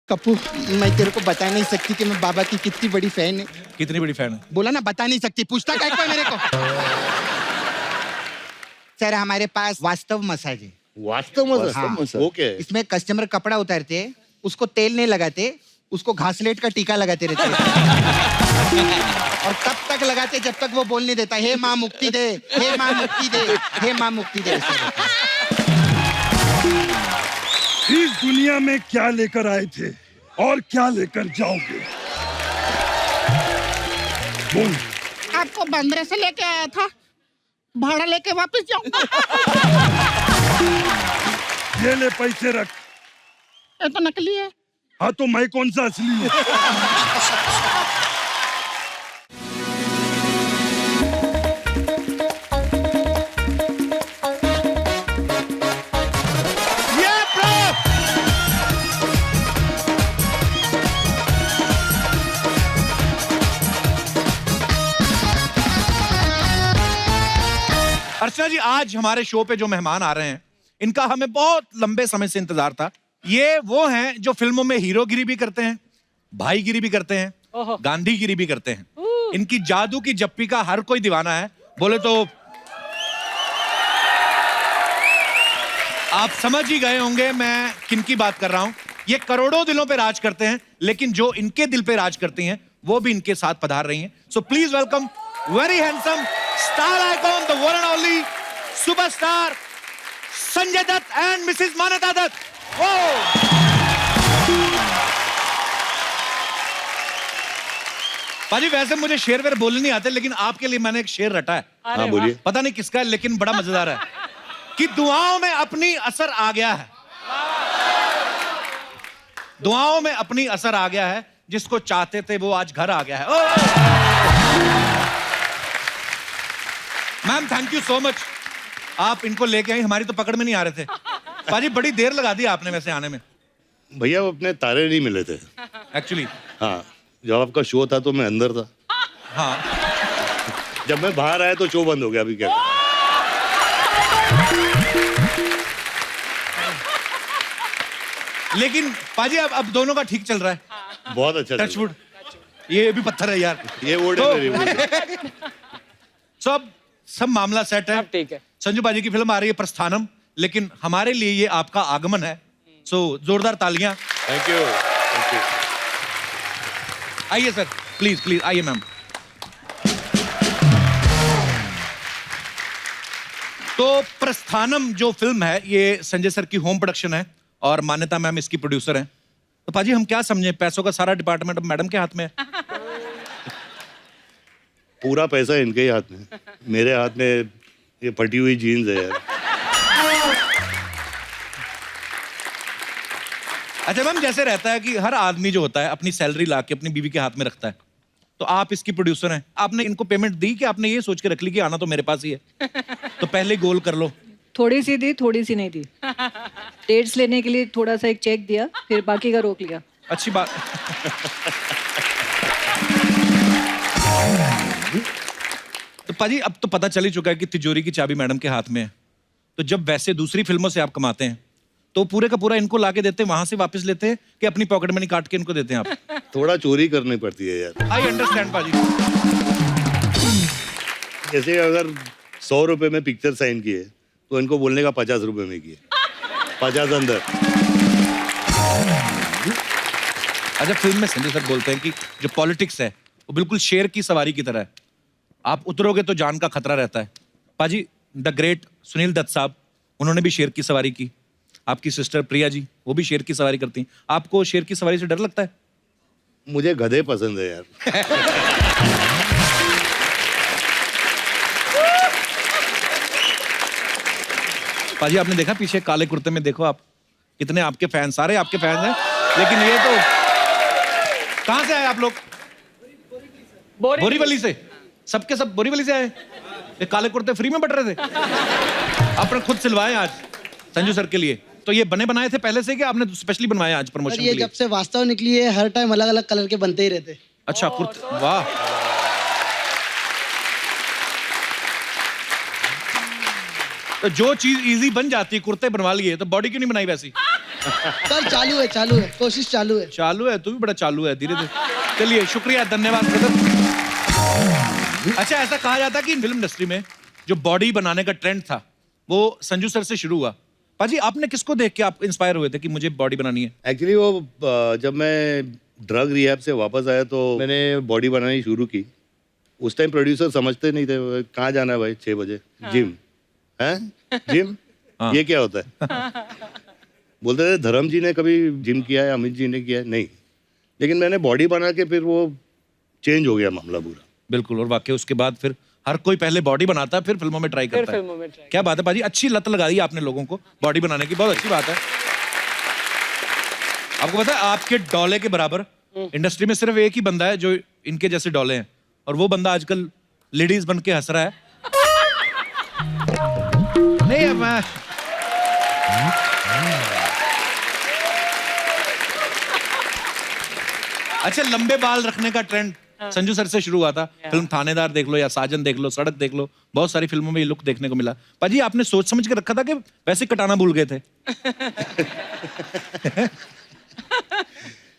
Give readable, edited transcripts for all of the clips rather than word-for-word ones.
कपूर, मैं तेरे को बता नहीं सकती कि मैं बाबा की कितनी बड़ी फैन है। कितनी बड़ी फैन है? बोला ना, बता नहीं सकती। पूछता क्या कोई मेरे को? सर, हमारे पास वास्तव मसाज है। वास्तव मसाज? हाँ। वो क्या है? इसमें कस्टमर कपड़ा उतारते हैं, उसको तेल नहीं लगाते, उसको घासलेट का टीका लगाते रहते हैं। और तब तक लगाते जब तक वो बोल नहीं देता, हे माँ मुक्ति दे, हे माँ मुक्ति दे, हे माँ मुक्ति दे। इस दुनिया में क्या लेकर आए थे और क्या लेकर जाओगे? बोल। आपको बंदरे से लेके आया था, भाड़ा लेके वापस जाऊंगा। ये ले पैसे रख। ये तो नकली है। हाँ तो मैं कौन सा असली हूँ? अर्चना जी, आज हमारे शो पे जो मेहमान आ रहे हैं, इनका हमें बहुत लंबे समय से इंतजार था। ये वो हैं जो फिल्मों में हीरोगिरी भी करते हैं, भाईगिरी भी करते हैं, गांधीगिरी भी करते हैं। इनकी जादू की जप्पी का हर कोई दीवाना है। बोले तो आप समझ ही गए होंगे मैं किनकी बात कर रहा हूं। ये करोड़ों दिलों पे राज करते हैं, लेकिन जो इनके दिल पे राज करती हैं वो भी इनके साथ पधार रही हैं। So please welcome very handsome star icon, the one and only superstar Sanjay Dutt and Mrs Maanyata Dutt. पाजी, वैसे मुझे शेर वेर बोलने नहीं आते, लेकिन आपके लिए मैंने एक शेर रटा है। हाँ बोलिए। पता नहीं किसका है, लेकिन बड़ा मजेदार है कि दुआओं में अपनी असर आ गया है। दुआओं में अपनी असर आ गया है, जिसको चाहते थे वो आज घर आ गया है। Ma'am, thank you so much. आप इनको लेके आई, हमारी तो पकड़ में नहीं आ रहे थे। पाजी, बड़ी देर लगा दी आपने वैसे आने में। भैया वो अपने तारे नहीं मिले थे एक्चुअली। हाँ, जब आपका शो था तो मैं अंदर था। हाँ, जब मैं बाहर आया तो शो बंद हो गया। अभी क्या? लेकिन पाजी अब दोनों का ठीक चल रहा है। बहुत अच्छा। टचवुड। ये भी पत्थर है यार। ये वोट है मेरी। सब मामला सेट है। ठीक है। संजू बाजी की फिल्म आ रही है प्रस्थानम, लेकिन हमारे लिए ये आपका आगमन है। सो जोरदार तालियां। Thank you. आइए सर, प्लीज प्लीज आइए मैम। तो प्रस्थानम जो फिल्म है, ये संजय सर की होम प्रोडक्शन है और मान्यता मैम इसकी प्रोड्यूसर हैं। तो पाजी, हम क्या समझे, पैसों का सारा डिपार्टमेंट अब मैडम के हाथ में है। पूरा पैसा इनके ही हाथ में। मेरे हाथ में ये फटी हुई जीन्स है यार। अच्छा मैम, जैसे रहता है कि हर आदमी जो होता है अपनी सैलरी ला के अपनी बीवी के हाथ में रखता है, तो आप इसकी प्रोड्यूसर हैं, आपने इनको पेमेंट दी कि आपने ये सोच के रख ली कि आना तो मेरे पास ही है, तो पहले गोल कर लो? थोड़ी सी दी, थोड़ी सी नहीं दी। डेट्स लेने के लिए थोड़ा सा एक चेक दिया, फिर बाकी का रोक लिया। अच्छी बात। तो पाजी, अब तो पता चल ही चुका है कि तिजोरी की चाबी मैडम के हाथ में है। तो जब वैसे दूसरी फिल्मों से आप कमाते हैं, तो पूरे का पूरा इनको लाके देते हैं, वहां से वापस लेते हैं कि अपनी पॉकेट मनी काट के इनको देते हैं आप? थोड़ा चोरी करनी पड़ती है यार। आई अंडरस्टैंड पाजी। जैसे अगर 100 रुपए में पिक्चर साइन किए तो इनको बोलने का 50 रुपए में किए। 50 अंदर। अच्छा, फिल्म में संजय सर बोलते हैं कि जो पॉलिटिक्स है वो बिल्कुल शेर की सवारी की तरह है, आप उतरोगे तो जान का खतरा रहता है। पाजी, द ग्रेट सुनील दत्त साहब, उन्होंने भी शेर की सवारी की। आपकी सिस्टर प्रिया जी, वो भी शेर की सवारी करती हैं। आपको शेर की सवारी से डर लगता है? मुझे गधे पसंद है यार। पाजी, आपने देखा पीछे काले कुर्ते में, देखो आप कितने आपके फैन, सारे आपके फैन हैं, लेकिन ये तो कहां से आए आप लोग? बोरीवली से। सबके सब बोरीवली से आए। ये काले कुर्ते फ्री में बट रहे थे? आपने खुद सिलवाए आज संजू सर के लिए? तो ये बने बनाए थे पहले से कि आपने स्पेशली बनवाए आज प्रमोशन के लिए? जब से वास्तव निकली है, हर टाइम अलग अलग कलर के बनते ही रहते। अच्छा, कुर्ते, वाह। तो जो चीज इजी बन जाती, कुर्ते बनवा लिए, तो बॉडी क्यों नहीं बनाई वैसी? सर चालू है कोशिश चालू है। चालू है, तू भी बड़ा चालू है, धीरे धीरे। चलिए शुक्रिया, धन्यवाद ब्रदर। अच्छा, ऐसा कहा जाता है कि फिल्म इंडस्ट्री में जो बॉडी बनाने का ट्रेंड था वो संजू सर से शुरू हुआ। पाजी, आपने किसको देख के आप इंस्पायर हुए थे कि मुझे बॉडी बनानी है? एक्चुअली वो जब मैं ड्रग रिहैब से वापस आया तो मैंने बॉडी बनानी शुरू की। उस टाइम प्रोड्यूसर समझते नहीं थे, कहाँ जाना है भाई 6 बजे? जिम है, जिम ये क्या होता है? बोलते थे धर्म जी ने कभी जिम किया है, अमित जी ने किया है, नहीं। लेकिन मैंने बॉडी बना के फिर वो चेंज हो गया मामला पूरा। बिल्कुल, और वाकई उसके बाद फिर हर कोई पहले बॉडी बनाता है फिर फिल्मों में ट्राई करता है। क्या बात है पाजी, अच्छी लत लगा दी आपने लोगों को बॉडी बनाने की, बहुत अच्छी बात है। आपको पता है आपके डोले के बराबर इंडस्ट्री में सिर्फ एक ही बंदा है जो इनके जैसे डोले हैं, और वो बंदा आजकल लेडीज बन के हंस रहा है। नहीं मैं अच्छा, लंबे बाल रखने का ट्रेंड संजू सर से शुरू हुआ था। फिल्म थानेदार देख लो या साजन देख लो, सड़क देख लो, बहुत सारी फिल्मों में ये लुक देखने को मिला। पाजी, आपने सोच समझ के रखा था कि वैसे कटाना भूल गए थे?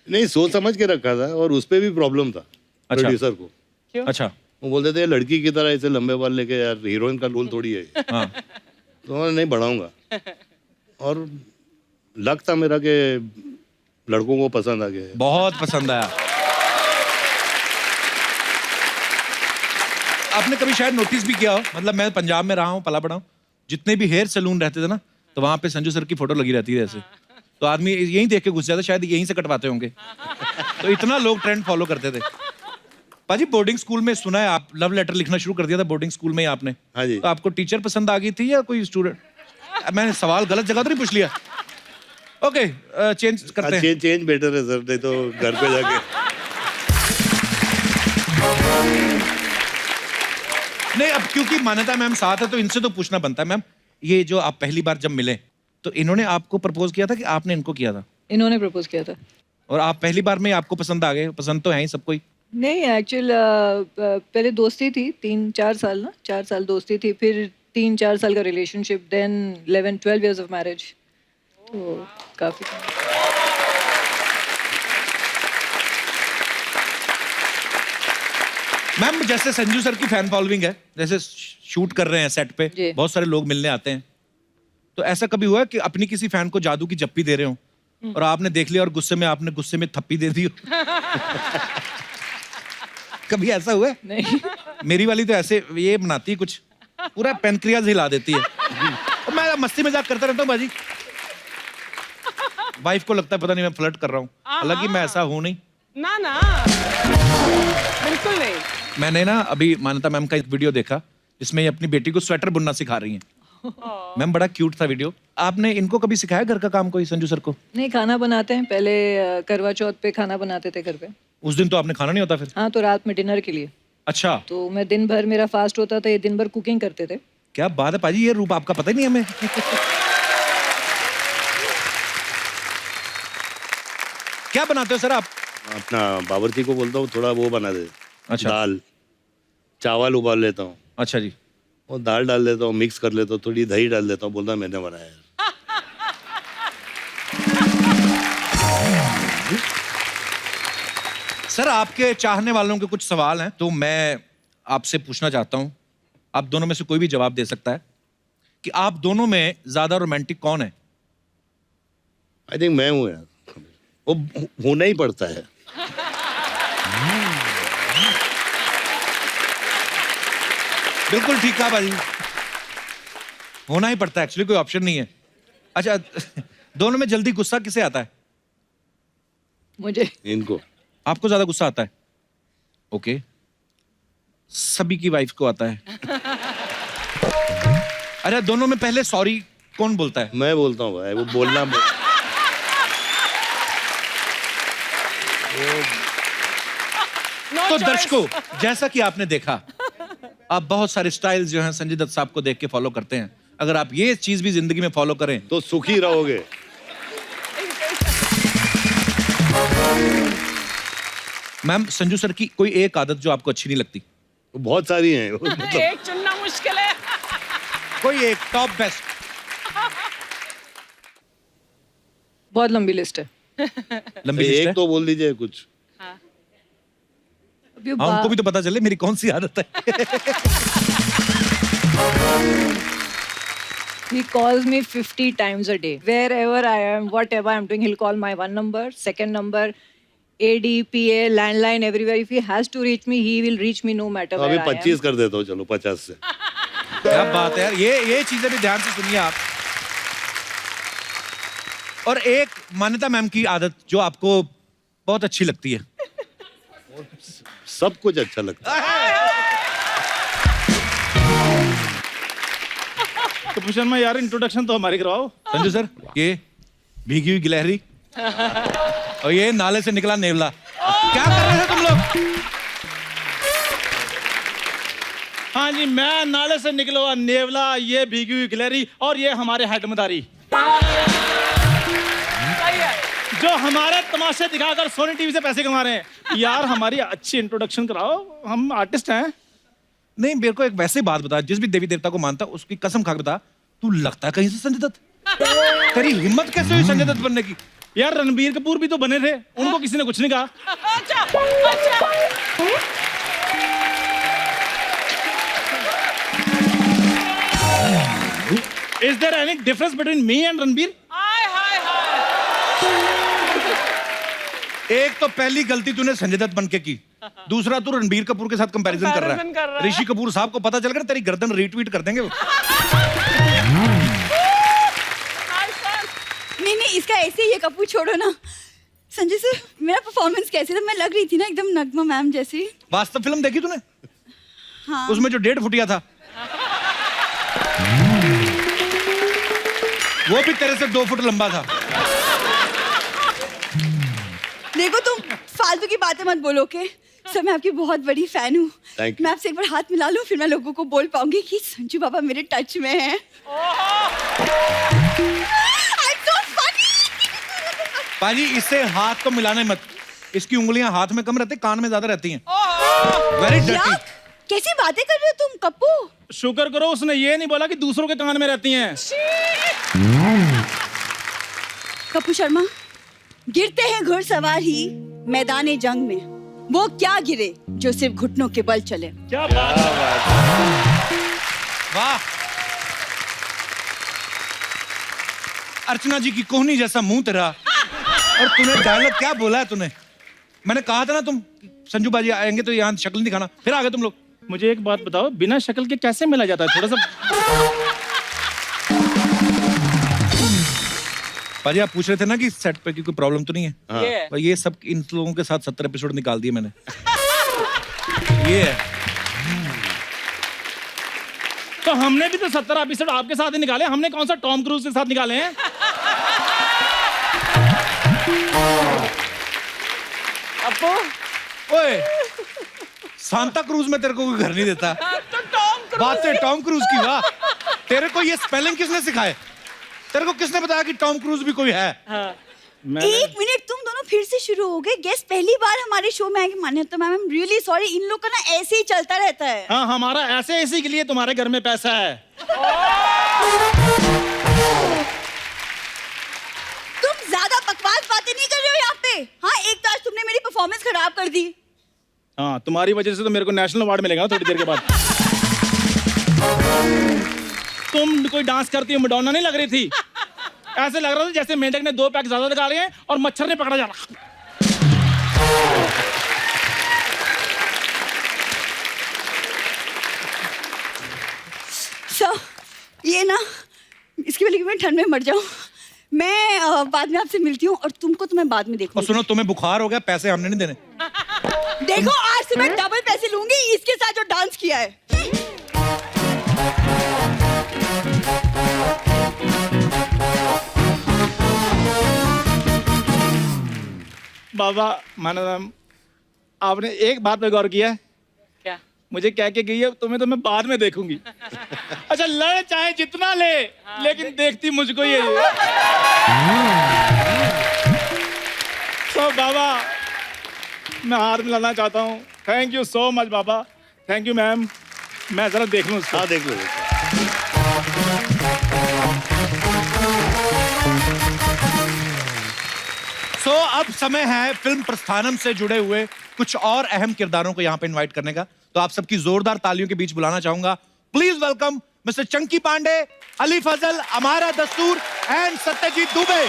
नहीं, सोच समझ के रखा था, और उस पे भी प्रॉब्लम था प्रोड्यूसर को। अच्छा, वो बोलते थे लड़की की तरह ऐसे लंबे बाल लेके, यार हीरोइन का रोल थोड़ी है ये। हाँ। तो मैं नहीं बढ़ाऊंगा, और लक था मेरा कि लड़कों को पसंद आ गया। बहुत पसंद आया। आपने कभी शायद नोटिस भी किया हो, मतलब मैं पंजाब में रहा हूँ, पला बड़ा हूँ, जितने भी हेयर सैलून रहते थे ना, तो वहां पे संजू सर की फोटो लगी रहती है ऐसे, तो आदमी यहीं देख के घुस जाता, शायद यहीं से कटवाते होंगे। तो इतना लोग ट्रेंड फॉलो करते थे। पाजी, बोर्डिंग स्कूल में सुना है आप लव लेटर लिखना शुरू कर दिया था बोर्डिंग स्कूल में ही आपने? हाँ जी। तो आपको टीचर पसंद आ गई थी या कोई स्टूडेंट? मैंने सवाल गलत जगह तो नहीं पूछ लिया? ओके, चेंज करते हैं। चेंज बेटर है सर, नहीं तो घर पे जाके। नहीं, अब क्योंकि मान्यता मैम साथ है तो इनसे तो पूछना बनता है। मैम, ये जो आप पहली बार जब मिले तो इन्होंने आपको प्रपोज किया था कि आपने इनको किया था? इन्होंने प्रपोज किया था। और आप पहली बार में आपको पसंद आ गए? पसंद तो है ही सबको ही। नहीं, एक्चुअल पहले दोस्ती थी 3-4 साल ना, 4 साल दोस्ती थी, फिर 3-4 साल का relationship, then 11-12 years of marriage, तो काफी। मैम, जैसे संजू सर की फैन फॉलोइंग है, जैसे शूट कर रहे हैं सेट पे, जी। बहुत सारे लोग मिलने आते हैं, तो ऐसा कभी हुआ है कि अपनी किसी फैन को जादू की जप्पी दे रहे हो और आपने देख लिया और आपने गुस्से में थप्पी दे दी हो? कभी ऐसा हुआ है? नहीं। मेरी वाली तो ऐसे ये बनाती है कुछ, पूरा पेनक्रियाज हिला देती है। और मैं मस्ती मजाक करता रहता हूँ बाजी। वाइफ को लगता है पता नहीं मैं फ्लर्ट कर रहा हूँ, हालांकि मैं ऐसा हूँ नहीं। ना बिल्कुल नहीं। मैंने ना अभी मान्यता मैम का एक वीडियो देखा जिसमें ये अपनी बेटी को स्वेटर बुनना सिखा रही हैं। मैम, बड़ा क्यूट था वीडियो। आपने इनको कभी सिखाया घर का काम कोई संजू सर को? नहीं, खाना बनाते हैं पहले, करवा चौथ पे खाना बनाते थे घर पे। उस दिन तो आपने खाना नहीं होता फिर? हाँ, तो रात में डिनर के लिए। अच्छा, तो मैं दिन भर, मेरा फास्ट होता था, ये दिन भर कुकिंग करते थे। क्या बात है पाजी, ये रूप आपका पता ही नहीं हमें। क्या बनाते हो सर आप? अपना बावर्ची को बोलता हूँ थोड़ा वो बना दे। अच्छा। दाल चावल उबाल लेता हूँ, अच्छा जी। और दाल डाल देता हूँ, मिक्स कर लेता हूँ, थोड़ी दही डाल देता हूँ, बोलता है मैंने बनाया है। सर, आपके चाहने वालों के कुछ सवाल हैं तो मैं आपसे पूछना चाहता हूं। आप दोनों में से कोई भी जवाब दे सकता है कि आप दोनों में ज्यादा रोमांटिक कौन है? आई थिंक मैं हूँ यार, वो होना ही पड़ता है। बिल्कुल ठीक कहा भाई, होना ही पड़ता है, एक्चुअली कोई ऑप्शन नहीं है। अच्छा, दोनों में जल्दी गुस्सा किसे आता है? मुझे। इनको। आपको ज्यादा गुस्सा आता है? ओके, सभी की वाइफ को आता है। अरे, दोनों में पहले सॉरी कौन बोलता है? मैं बोलता हूँ भाई, वो बोलना तो दर्शकों, जैसा कि आपने देखा, आप बहुत सारे स्टाइल्स जो हैं संजय दत्त साहब को देख के फॉलो करते हैं। अगर आप ये चीज भी जिंदगी में फॉलो करें तो सुखी रहोगे। मैम, संजू सर की कोई एक आदत जो आपको अच्छी नहीं लगती? बहुत सारी हैं। एक चुनना मुश्किल है। कोई एक टॉप बेस्ट? बहुत लंबी लिस्ट है। लंबी लिस्ट है। एक तो बोल दीजिए कुछ। अभी हाँ, उनको भी तो पता चले मेरी कौन सी आदत है। He calls me 50 times a day. Wherever I am, whatever I'm doing, he'll call my one number, second number, AD, PA, landline, everywhere. If he has to reach me, he will reach me no matter अभी where I am. 25 कर देता हूँ, चलो 50 से। क्या बात है यार, ये चीजें भी ध्यान से सुनिए आप। और एक मान्यता मैम की आदत जो आपको बहुत अच्छी लगती है। सब कुछ अच्छा लगता है। कपूर शर्मा यार, इंट्रोडक्शन तो हमारी करवाओ। संजू सर, ये भीगी हुई गिलहरी और ये नाले से निकला नेवला, क्या कर रहे थे तुम लोग? हाँ जी, मैं नाले से निकला हुआ नेवला, ये भीगी हुई गिलहरी और ये हमारे हेड मदारी, जो हमारे तमाशे दिखाकर सोनी टीवी से पैसे कमा रहे हैं। यार हमारी अच्छी इंट्रोडक्शन कराओ, हम आर्टिस्ट हैं। नहीं, मेरे को एक वैसे बात बता, जिस भी देवी देवता को मानता उसकी कसम खा के बता, तू लगता है कहीं से संजय दत्त? तेरी हिम्मत कैसे हुई संजय दत्त बनने की? यार रणबीर कपूर भी तो बने थे, उनको किसी ने कुछ नहीं कहा। Is there any difference between me and Ranbir? एक तो पहली गलती तूने संजय दत्त बन के की, दूसरा तू रणबीर कपूर के साथ कंपैरिजन कर रहा है। ऋषि कपूर साहब को पता चल गया, तेरी गर्दन रीट्वीट कर देंगे वो। नहीं, इसका ऐसे ही है, कपूर छोड़ो ना। संजय सर, मेरा परफॉर्मेंस कैसे था? मैं लग रही थी ना एकदम नगमा मैम जैसी। वास्तव फिल्म देखी तूने? हाँ। उसमें जो 1.5 फुटिया था, वो भी तेरे से 2 फुट लंबा था। देखो तुम फालतू की बातें मत बोलो, के सर मैं आपकी बहुत बड़ी फैन हूँ। Thank you. मैं आपसे एक बार हाथ मिला लूँ, फिर मैं लोगों को बोल पाऊंगी कि संजू बाबा मेरे टच में हैं। I'm so funny. पाजी, इससे हाथ तो मिलाने मत, इसकी उंगलियां हाथ में कम रहती, कान में ज्यादा रहती हैं। वेरी क्या? डर्टी। कैसी बातें कर रहे हो तुम कप्पू? शुक्र करो उसने ये नहीं बोला कि दूसरों के कान में रहती हैं। कपूर शर्मा, गिरते हैं घुड़सवार ही मैदाने जंग में, वो क्या गिरे जो सिर्फ घुटनों के बल चले। क्या बात है। वाह, अर्चना जी की कोहनी जैसा मुंह तेरा, और तूने डायलॉग क्या बोला है तूने? मैंने कहा था ना तुम संजू बाजी आएंगे तो यहाँ शक्ल नहीं दिखाना, फिर आ गए तुम लोग। मुझे एक बात बताओ, बिना शक्ल के कैसे मिला जाता है? थोड़ा सा पाजी, आप पूछ रहे थे ना कि सेट पे की कोई प्रॉब्लम तो नहीं है? हाँ। भाई ये सब इन लोगों के साथ 70 एपिसोड निकाल दिए मैंने। ये है। तो हमने भी तो 70 एपिसोड आपके साथ ही निकाले, हमने कौन सा टॉम क्रूज के साथ निकाले हैं? अपो ओए, सांता क्रूज में तेरे को कोई घर नहीं देता। तो टॉम क्रूज बात है टॉम क्रूज की। वाह, तेरे को ये स्पेलिंग किसने सिखाए? तेरे को किसने बताया कि टॉम क्रूज भी कोई है? एक मिनट, तुम दोनों फिर से शुरू हो गए। गेस्ट पहली बार हमारे शो में आएंगे। Manyata ma'am, I am really sorry, इन लोग का ना ऐसे ही चलता रहता है। हाँ, हमारा ऐसे इसी के लिए तुम्हारे घर में पैसा है। तुम ज्यादा बकवास बातें नहीं कर रहे हो यहाँ पे। हाँ, एक तो आज तुमने मेरी परफॉर्मेंस खराब कर दी। हाँ, तुम्हारी वजह से तो मेरे को नेशनल अवार्ड मिलेगा थोड़ी देर के बाद। तुम कोई डांस करती हो, मडोना नहीं लग रही थी। ऐसे लग रहा था जैसे मेंढक ने 2 पैक ज्यादा निकाले हैं और मच्छर ने पकड़ा जा रहा। सर, ये ना, इसकी वजह से मैं ठंड में मर जाऊं। मैं बाद में आपसे मिलती हूँ, और तुमको तो मैं बाद में और देखूंगी। सुनो, तुम्हें बुखार हो गया, पैसे हमने नहीं देने। देखो, आज से मैं डबल पैसे लूंगी इसके साथ जो डांस किया है। बाबा माना मैम, आपने एक बात पे गौर किया है? क्या? मुझे कह के गई है तुम्हें तो मैं बाद में देखूंगी। अच्छा, लड़ चाहे जितना ले, लेकिन देखती मुझको ये। तो बाबा, मैं हाथ मिलाना चाहता हूँ। Thank you so much Baba. Thank you ma'am. मैं जरा देख लूँ उसको। हाँ, देख लो। अब समय है फिल्म प्रस्थानम से जुड़े हुए कुछ और अहम किरदारों को यहाँ पे इनवाइट करने का। तो आप सबकी जोरदार तालियों के बीच बुलाना चाहूंगा। Please welcome mister Chunky Pandey, Ali Fazal, Amara Dastur and Satyajit Dubey.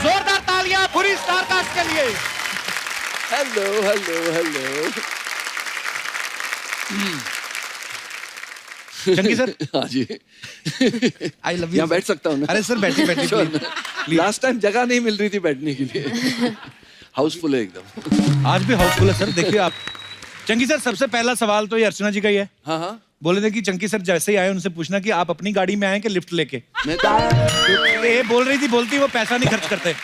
जोरदार तालियां पूरी स्टारकास्ट के लिए। Hello hello hello. Chunky sir. हाँ जी। I love you. यहाँ बैठ सकता हूँ ना? अरे सर बैठिए बैठिए। लास्ट टाइम जगह नहीं मिल रही थी बैठने के लिए। हाउसफुल है एकदम। आज भी हाउसफुल है सर। देखिए आप चंकी सर, सबसे पहला सवाल तो ये अर्चना जी का ही है। हाँ हाँ। बोले थे कि चंकी सर जैसे ही आए उनसे पूछना कि आप अपनी गाड़ी में आए कि लिफ्ट लेके। मैं तो ये बोल रही थी, बोलती वो पैसा नहीं खर्च करते।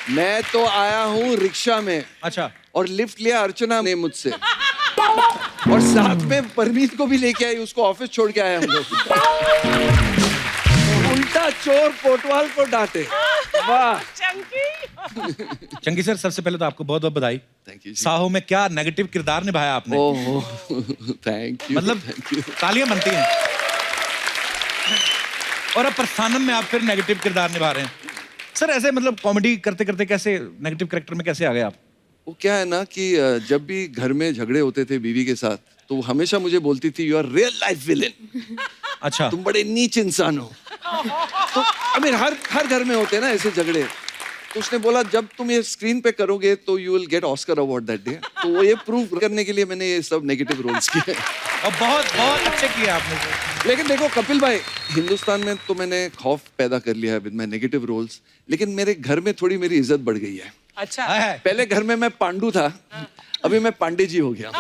मैं तो आया हूँ रिक्शा में। अच्छा। और लिफ्ट लिया अर्चना ने मुझसे, और साथ में परमीत को भी लेके आई, उसको ऑफिस छोड़ के आया हम लोग। उल्टा चोर कोतवाल को डांटे। वाह चंकी सर, सबसे पहले तो आपको बहुत बहुत बधाई। Thank you. साहो में क्या नेगेटिव किरदार निभाया आपने। Oh thank you. मतलब तालियां बनती हैं। और अब प्रस्थानम में आप फिर नेगेटिव किरदार निभा रहे हैं। सर ऐसे मतलब कॉमेडी करते करते कैसे नेगेटिव कैरेक्टर में कैसे आ गए आप? वो क्या है ना कि जब भी घर में झगड़े होते थे बीवी के साथ, तो वो हमेशा मुझे बोलती थी you are real life villain. अच्छा। तुम बड़े नीच इंसान हो। तो आई हर घर में होते हैं ना ऐसे झगड़े। तो उसने बोला जब तुम ये स्क्रीन पे करोगे तो you will get Oscar award that day. तो वो ये प्रूव करने के लिए मैंने ये सब नेगेटिव रोल्स किए। और बहुत बहुत अच्छे किए आपने। लेकिन देखो कपिल भाई, हिंदुस्तान में तो मैंने खौफ पैदा कर लिया है विद माय नेगेटिव रोल्स, लेकिन मेरे घर में थोड़ी मेरी इज्जत बढ़ गई है। अच्छा। पहले घर में मैं पांडु था, अभी मैं पांडे जी हो गया।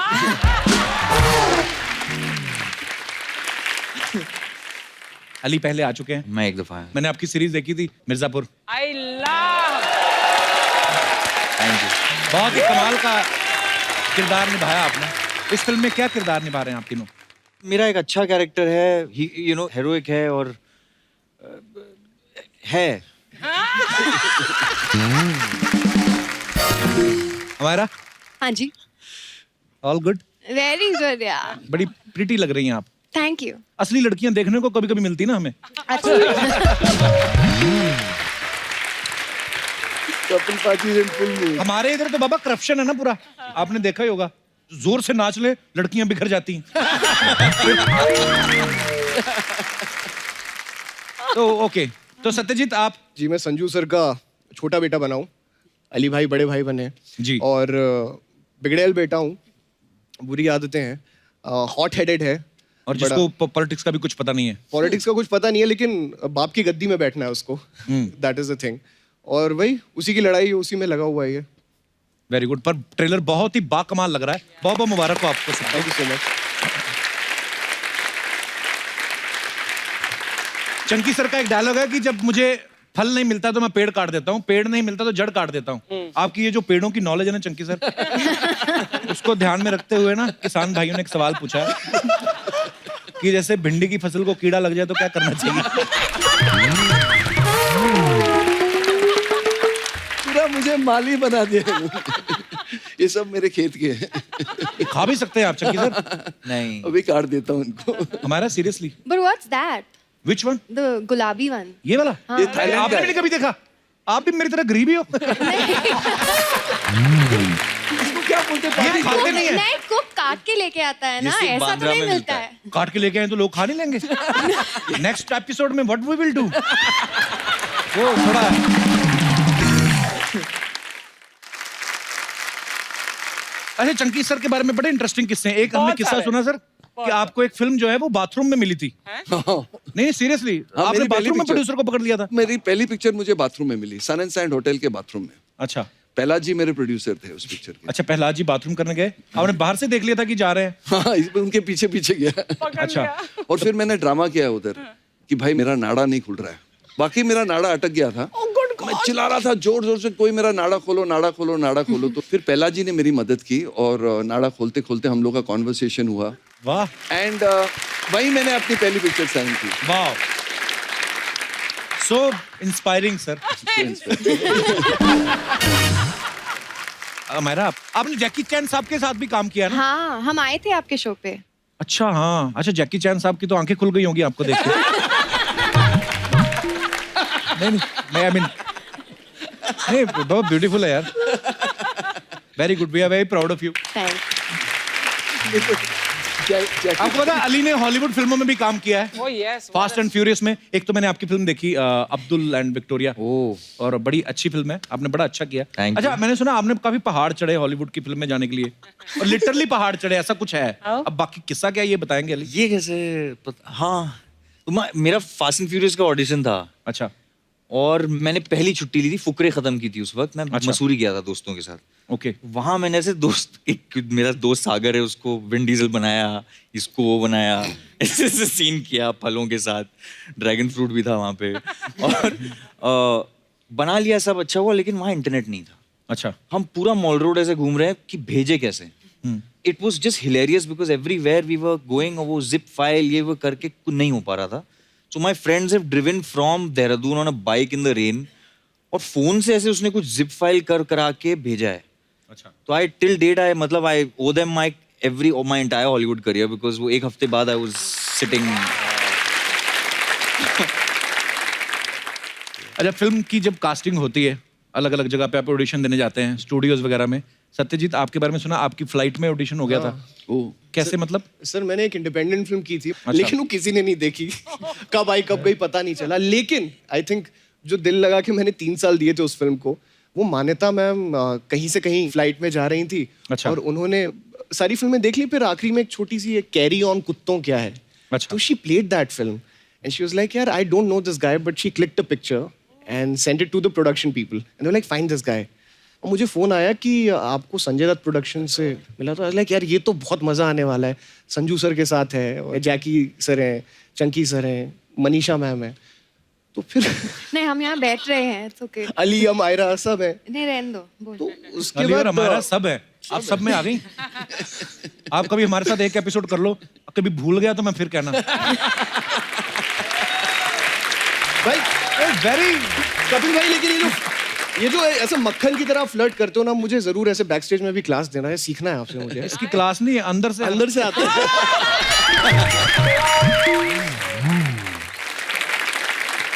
अली पहले आ चुके हैं। मैं एक दफा आया। मैंने आपकी सीरीज देखी थी Mirzapur. I love. Thank you. बहुत ही कमाल का किरदार निभाया आपने। इस फिल्म में क्या किरदार निभा रहे हैं आप तीनों? मेरा एक अच्छा कैरेक्टर है, यू नो हेरोइक है और है। हमारा हाँ जी। All good. वेरी गुड यार। बड़ी प्रिटी लग रही हैं आप। Thank you. असली लड़कियां देखने को कभी कभी मिलती ना हमें। कपिल पाजी इन फिल्म। हमारे इधर तो बाबा करप्शन है ना पूरा, आपने देखा ही होगा। जोर से नाच ले लड़कियां बिखर जाती हैं। तो ओके, तो सत्यजीत आप? जी मैं संजू सर का छोटा बेटा बना हूँ, अली भाई बड़े भाई बने जी। और बिगड़ैल बेटा हूँ, बुरी आदतें हैं, हॉट हेडेड है और जिसको पॉलिटिक्स का भी कुछ पता नहीं है। पॉलिटिक्स का कुछ पता नहीं है, लेकिन बाप की गद्दी में बैठना है उसको, दैट इज द थिंग। और वही उसी की लड़ाई, उसी में लगा हुआ है ये। Very good. पर ट्रेलर बहुत ही बाकमाल लग रहा है। बहुत बहुत मुबारक हो आपको। Thank you so much. Chunky sir का एक डायलॉग है कि जब मुझे फल नहीं मिलता तो मैं पेड़ काट देता हूँ, पेड़ नहीं मिलता तो जड़ काट देता हूँ। आपकी ये जो पेड़ों की नॉलेज है ना चंकी सर, उसको ध्यान में रखते हुए ना किसान भाइयों ने एक सवाल पूछा है कि जैसे भिंडी की फसल को कीड़ा लग जाए तो क्या करना चाहिए? पूरा मुझे माली बना दिया। ये सब मेरे खेत के हैं। ये खा भी सकते हैं आप चंकी सर? नहीं, अभी काट देता हूँ इनको। हमारा seriously. But what's that? Which one? The गुलाबी one. ये वाला? हाँ। ये थाईलैंड आपने का भी है। नहीं कभी देखा? आप भी मेरी तरह गरीबी हो। इसको क्या बोलते हैं? ये खाते नहीं है। नहीं, कुक काट के लेके आता है ना, ये सिर्फ ऐसा तो बांद्रा नहीं में मिलता मिलता है। काट के लेके आए तो लोग खा नहीं लेंगे। नेक्स्ट एपिसोड में व्हाट वी विल डू, वो थोड़ा अच्छा। चंकी सर के बारे में बड़े इंटरेस्टिंग किस्से हैं। एक हमने बहुत किस्सा सारे। सुना सर कि आपको एक फिल्म जो है वो बाथरूम में मिली थी। नहीं सीरियसली, हाँ, आपने मेरी पहली बाथरूम में पिक्चर- प्रोड्यूसर को पकड़ लिया था। मेरी पहली पिक्चर मुझे बाथरूम में मिली, सन एंड सैंड होटल के बाथरूम में। अच्छा। पहला जी मेरे प्रोड्यूसर थे उस पिक्चर के। अच्छा, प्रहलाद जी बाथरूम करने गए, आपने बाहर से देख लिया था कि जा रहे हैं? हाँ, उनके पीछे पीछे गया। अच्छा। और फिर मैंने ड्रामा किया उधर कि भाई मेरा नाड़ा नहीं खुल रहा है। बाकी मेरा नाड़ा अटक गया था। मैं चिल्ला रहा था जोर जोर से, कोई मेरा नाड़ा खोलो, नाड़ा खोलो, नाड़ा खोलो। तो फिर पहला जी ने मेरी मदद की और नाड़ा खोलते खोलते हम लोग का कॉन्वर्सेशन हुआ। वाह। एंड वही मैंने अपनी पहली पिक्चर साइन की। वाह। So inspiring, sir. मेरा आपने जैकी चैन साहब के साथ भी काम किया ना? हाँ, हम आए थे आपके शो पे। अच्छा हाँ, अच्छा जैकी चैन साहब की तो आंखें खुल गई होंगी आपको देख के। नहीं, I mean, नहीं बहुत ब्यूटीफुल है यार। Very good, we are very proud of you. आपको पता है अली ने हॉलीवुड फिल्मों में भी काम किया है। Oh yes. Fast and furious में। एक तो मैंने आपकी फिल्म देखी अब्दुल एंड विक्टोरिया, और बड़ी अच्छी फिल्म है, आपने बड़ा अच्छा किया। अच्छा मैंने सुना आपने काफी पहाड़ चढ़े हॉलीवुड की फिल्म में जाने के लिए, और लिटरली पहाड़ चढ़े, ऐसा कुछ है? अब बाकी किस्सा क्या है ये बताएंगे अली? ये कैसे हाँ, मेरा फास्ट एंड फ्यूरियस का ऑडिशन था। अच्छा। और मैंने पहली छुट्टी ली थी, फुकरे खत्म की थी उस वक्त। मैं मसूरी गया था दोस्तों के साथ। ओके। वहां मैंने ऐसे एक मेरा दोस्त सागर है, उसको विन डीजल बनाया, इसको वो बनाया, ऐसे सीन किया फलों के साथ। ड्रैगन फ्रूट भी था वहां पे, और बना लिया, सब अच्छा हुआ, लेकिन वहां इंटरनेट नहीं था। अच्छा। हम पूरा मॉल रोड ऐसे घूम रहे हैं कि भेजे कैसे। It was just hilarious because everywhere we were going, और वो जिप फाइल ये वो करके कुछ नहीं हो पा रहा था। So my friends have driven from Dehradun on a bike in the rain, और फोन से ऐसे उसने कुछ जिप फाइल करा के भेजा है। अच्छा। तो I till date I मतलब I owe them my entire Hollywood career, because वो एक हफ्ते बाद I was sitting। अच्छा, फिल्म की जब कास्टिंग होती है, अलग अलग जगह पे आप ऑडिशन देने जाते हैं, स्टूडियोज वगैरह में। सत्यजीत, आपके बारे में सुना आपकी फ्लाइट में ऑडिशन हो गया था। कैसे मतलब? सर मैंने एक इंडिपेंडेंट फिल्म की थी, अच्छा। लेकिन वो किसी ने नहीं देखी। कब आई कब गई पता नहीं चला। लेकिन आई थिंक जो दिल लगा के मैंने 3 साल दिए थे उस फिल्म को, वो मान्यता मैम कहीं से कहीं फ्लाइट में जा रही थी। अच्छा। और उन्होंने सारी फिल्में देख ली, फिर आखिरी में एक छोटी सी कैरी ऑन कुत्तों क्या है। अच्छा। तो she played that film and she was like, यार I don't know this guy, but she clicked a picture and sent it to the production people and they were like, find this guy. और मुझे phone आया कि आपको Sanjay Dutt production से मिला, तो like यार ये तो बहुत मजा आने वाला है। संजू सर के साथ है, और जैकी सर हैं, चंकी सर हैं, मनीषा मैम है। तो फिर नहीं, हम यहाँ बैठ रहे हैं, it's okay। अली, अमायरा सब है। नहीं, रहने दो, बोल। तो उसके अली और बाद हमारा सब है, आप सब में आ गई। आप कभी हमारे साथ एक एपिसोड कर लो, कभी भूल गया तो मैं फिर कहना। भाई वेरी कपिल भाई, लेकिन ये जो ऐसे मक्खन की तरह फ्लर्ट करते हो ना, मुझे जरूर ऐसे बैक स्टेज में भी क्लास देना है, सीखना है आपसे मुझे। इसकी क्लास नहीं है, अंदर से आता है।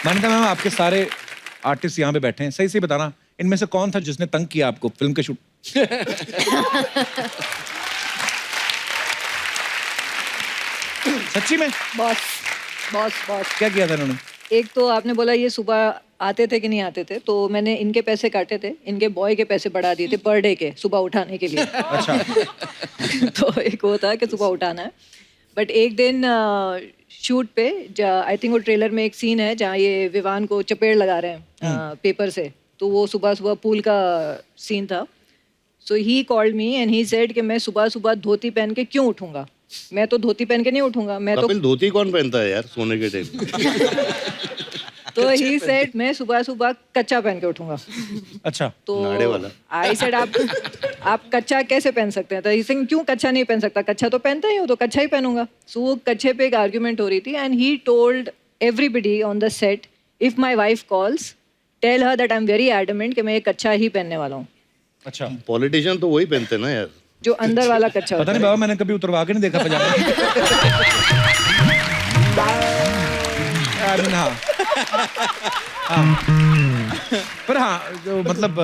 मान्यता मैम, आपके सारे आर्टिस्ट यहाँ पे बैठे हैं, सही से बताना इनमें से कौन था जिसने तंग किया आपको फिल्म के शूट? सच्ची में? बॉस क्या किया था इन्होंने? एक तो आपने बोला ये सुबह आते थे कि नहीं आते थे, तो मैंने इनके पैसे काटे थे, इनके बॉय के पैसे बढ़ा दिए थे पर डे के, सुबह उठाने के लिए। अच्छा। तो एक वो था कि सुबह उठाना है। बट एक दिन शूट पे, आई थिंक वो ट्रेलर में एक सीन है जहाँ ये विवान को चपेड़ लगा रहे हैं पेपर से, तो वो सुबह सुबह पूल का सीन था। So he called me and he said कि मैं सुबह सुबह धोती पहन के क्यों उठूंगा, मैं तो धोती पहन के नहीं उठूंगा, मैं तो धोती कौन पहनता है यार सोने के टाइम? तो ही सेड मैं सुबह सुबह कच्चा पहन के उठूंगा। अच्छा। तो नाड़े वाला। आई सेड आप कच्चा कैसे पहन सकते हैं? तो ही सेड क्यों कच्चा नहीं पहन सकता, कच्चा तो पहनता ही हो, तो कच्चा ही पहनूंगा। सो वो कच्चे पे एक आर्ग्यूमेंट हो रही थी and he told everybody on the set, if my wife calls tell her that I am very adamant कि मैं ये कच्चा ही पहनने वाला हूँ। अच्छा। पॉलिटिशियन तो वही पहनते ना यार, जो अंदर वाला कच्चा पता नहीं बाबा, मैंने कभी उतरवा के नहीं देखा पजामा। पर हाँ, जो मतलब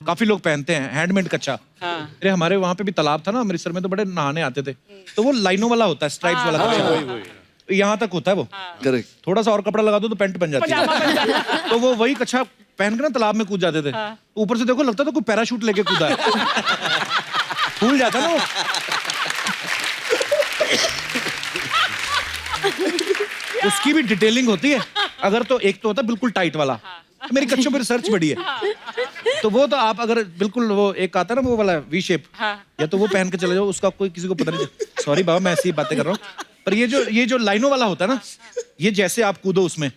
काफी लोग पहनते हैं हैंडमेड कच्चा। अरे हमारे वहाँ पे भी तालाब था ना अमृतसर में, तो बड़े नहाने आते थे, तो वो लाइनों वाला होता है, स्ट्राइप्स वाला कच्चा, यहाँ तक होता है वो। करेक्ट। थोड़ा सा और कपड़ा लगा दो तो पैंट बन जाती है। तो वो वही कच्चा पहन के ना तालाब में कूद जाते थे। ऊपर से देखो लगता था कोई पैराशूट लेके कूदा है। भूल जाता ना वो। उसकी भी डिटेलिंग होती है। अगर तो एक तो होता है बिल्कुल टाइट वाला, तो मेरी कच्चों पे रिसर्च बड़ी है, तो वो तो आप अगर बिल्कुल वो एक आता है ना वो वाला वी शेप, या तो वो पहन के चले जाओ, उसका कोई किसी को पता नहीं। सॉरी बाबा, मैं ऐसी ही बातें कर रहा हूँ। पर ये जो लाइनों वाला होता है ना, ये जैसे आप कूदो उसमें,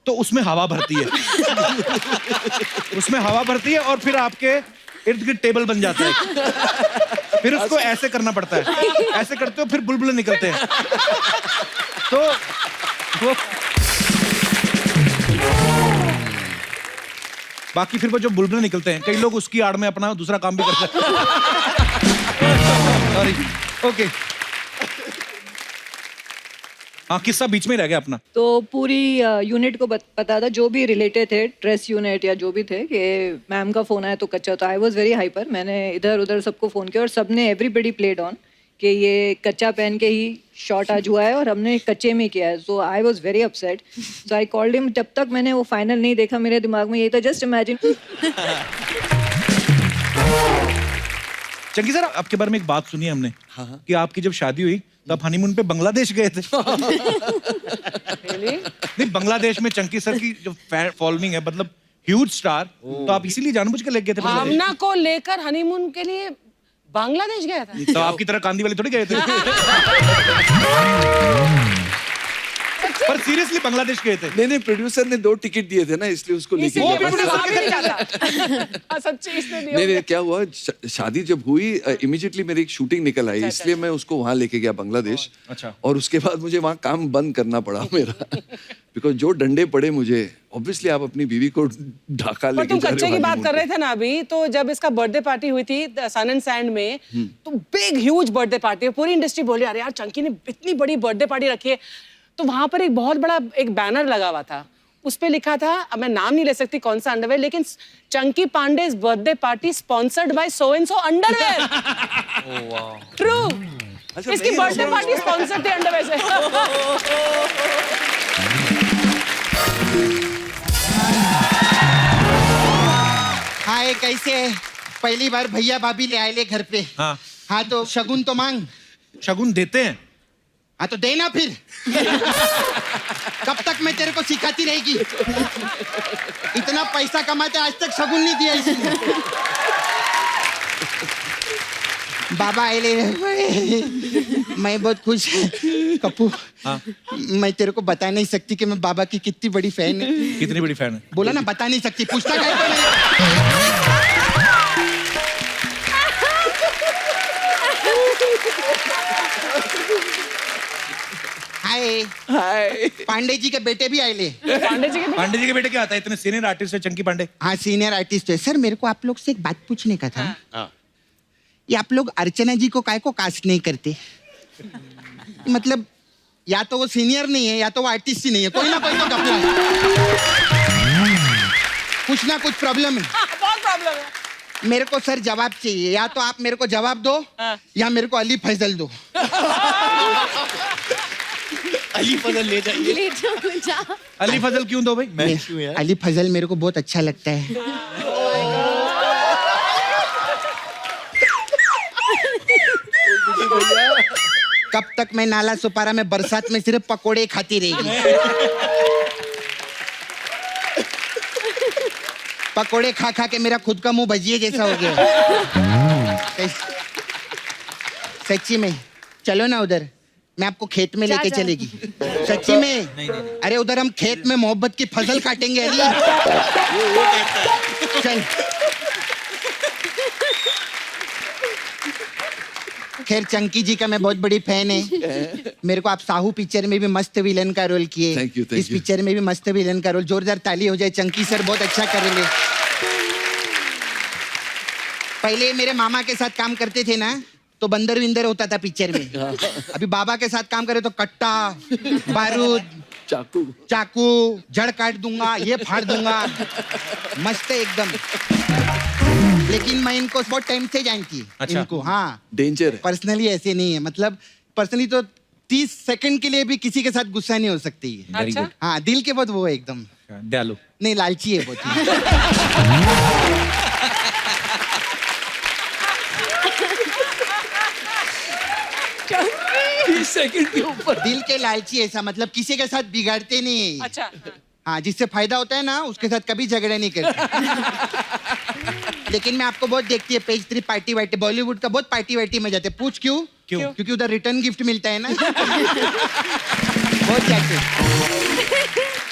तो उसमें हवा भरती है। उसमें हवा भरती है और फिर आपके इर्द गिर्द टेबल बन जाता है। फिर उसको ऐसे करना पड़ता है, ऐसे करते हो फिर बुलबुले निकलते हैं। तो वो बाकी फिर वो जो बुलबुल निकलते हैं, कई लोग उसकी आड़ में अपना दूसरा काम भी करते हैं। Sorry, okay. हाँ, किस्सा बीच में रह गया अपना। तो पूरी यूनिट को पता था, जो भी रिलेटेड थे, ड्रेस यूनिट या जो भी थे, कि मैम का फोन आया तो कच्चा। तो आई वाज वेरी हाइपर। मैंने इधर उधर सबको फोन किया और सबने एवरीबडी प्लेड ऑन कि ये कच्चा पहन के ही शॉट आज हुआ है और हमने कच्चे में किया है। So I was very upset. So I called him. जब तक मैंने वो फाइनल नहीं देखा, मेरे दिमाग में यही था, जस्ट इमेजिन। चंकी सर, आपके बारे में एक बात सुनी हमने कि आपकी जब शादी हुई तो आप हनीमून पे बांग्लादेश गए थे। नहीं, बांग्लादेश में चंकी सर की जो फॉलोइंग है, मतलब ह्यूज स्टार, तो आप इसीलिए जानबूझ के लेके गए थे बांग्लादेश? भावना को लेकर हनीमून के लिए बांग्लादेश गया था। तो आपकी तरह कांदी वाले थोड़ी गए थे। पर सीरियसली बांग्लादेश गए थे? नहीं, प्रोड्यूसर ने 2 टिकट दिए थे ना, इसलिए उसको लेके गया। सच्ची इसने दिया। नहीं, क्या हुआ, शादी जब हुई इमीडिएटली मेरी एक शूटिंग निकल आई, इसलिए मैं उसको वहां लेके गया बांग्लादेश। अच्छा। और उसके बाद मुझे वहां काम बंद करना पड़ा मेरा, बिकॉज जो डंडे पड़े मुझे। ऑब्वियसली आप अपनी बीवी को ढाका लेके तुम कच्चे की बात कर रहे थे ना अभी, तो जब इसका बर्थडे पार्टी हुई थी सन एंड सैंड में, तो बिग ह्यूज बर्थडे पार्टी, पूरी इंडस्ट्री बोली अरे यार चंकी ने इतनी बड़ी बर्थडे पार्टी रखी है। तो वहां पर एक बहुत बड़ा एक बैनर लगा हुआ था, उस पे लिखा था, अब मैं नाम नहीं ले सकती कौन सा अंडरवेयर, लेकिन Chunky Pandey's birthday party sponsored by so and so underwear. True. इसकी बर्थडे पार्टी स्पॉन्सर्ड थी अंडरवेयर से। हाय, कैसे? पहली बार भैया भाभी ले आए ले घर पे। हाँ। हाँ, तो शगुन तो मांग। शगुन देते हैं? हाँ, तो देना फिर। कब तक मैं तेरे को सिखाती रहेगी? इतना पैसा कमाते आज तक शगुन नहीं दिया इसने। बाबा आए ले। मैं बहुत खुश। कप्पू, हाँ? मैं तेरे को बता नहीं सकती कि मैं बाबा की कितनी बड़ी फैन है। कितनी बड़ी फैन है? बोला ना, बता नहीं सकती। पूछता क्या है? हाय। हाय। पांडे जी के बेटे भी आए ले। पांडे जी के बेटे क्या आता है? इतने सीनियर आर्टिस्ट है चंकी पांडे। हाँ, सीनियर आर्टिस्ट है। सर, मेरे को आप लोग से एक बात पूछने का था। ये आप लोग अर्चना जी को काहे को कास्ट नहीं करते? मतलब या तो वो सीनियर नहीं है या तो वो आर्टिस्ट ही नहीं है, कोई ना कोई तो घपला है। कुछ ना कुछ प्रॉब्लम है। बहुत प्रॉब्लम है। मेरे को सर जवाब चाहिए, या तो आप मेरे को जवाब दो या मेरे को अली फैजल दो। अली फजल ले जाइए। ले जा। अली फजल क्यों दो भाई? मैं क्यों यार? अली फजल मेरे को बहुत अच्छा लगता है। कब तक मैं नाला सुपारा में बरसात में सिर्फ पकोड़े खाती रहेगी? पकोड़े खा खा के मेरा खुद का मुंह भजिए जैसा हो गया। सच्ची में चलो ना उधर, मैं आपको खेत में लेके चलेगी। सच्ची में? अरे उधर हम खेत में मोहब्बत की फसल काटेंगे अली। चल। खैर, चंकी जी का मैं बहुत बड़ी फैन है। मेरे को आप साहू पिक्चर में भी मस्त विलन का रोल किए। Thank you. इस पिक्चर में भी मस्त विलन का रोल। जोरदार ताली हो जाए। चंकी सर बहुत अच्छा कर रहे। पहले मेरे मामा के साथ काम करते थे ना, तो बंदर विंदर होता था पिक्चर में। अभी बाबा के साथ काम करे तो कट्टा, बारूद, चाकू, जड़ काट दूंगा, ये फाड़ दूंगा। मस्त है एकदम। लेकिन मैं इनको बहुत टाइम से जानती हूँ। अच्छा। इनको, हाँ, डेंजर है। पर्सनली ऐसे नहीं है, मतलब पर्सनली तो 30 सेकंड के लिए भी किसी के साथ गुस्सा नहीं हो सकती है। अच्छा? हाँ, दिल के बहुत वो है एकदम। दयालु नहीं, लालची है बहुत। सेकंड के ऊपर दिल के लालची ऐसा, मतलब किसी के साथ बिगाड़ते नहीं है। अच्छा। हाँ, जिससे फायदा होता है ना उसके साथ कभी झगड़ा नहीं करते। लेकिन मैं आपको बहुत देखती है पेज 3 पार्टी वार्टी, बॉलीवुड का बहुत पार्टी वार्टी में जाते। पूछ क्यों? क्योंकि उधर रिटर्न गिफ्ट मिलता है ना। बहुत जाते।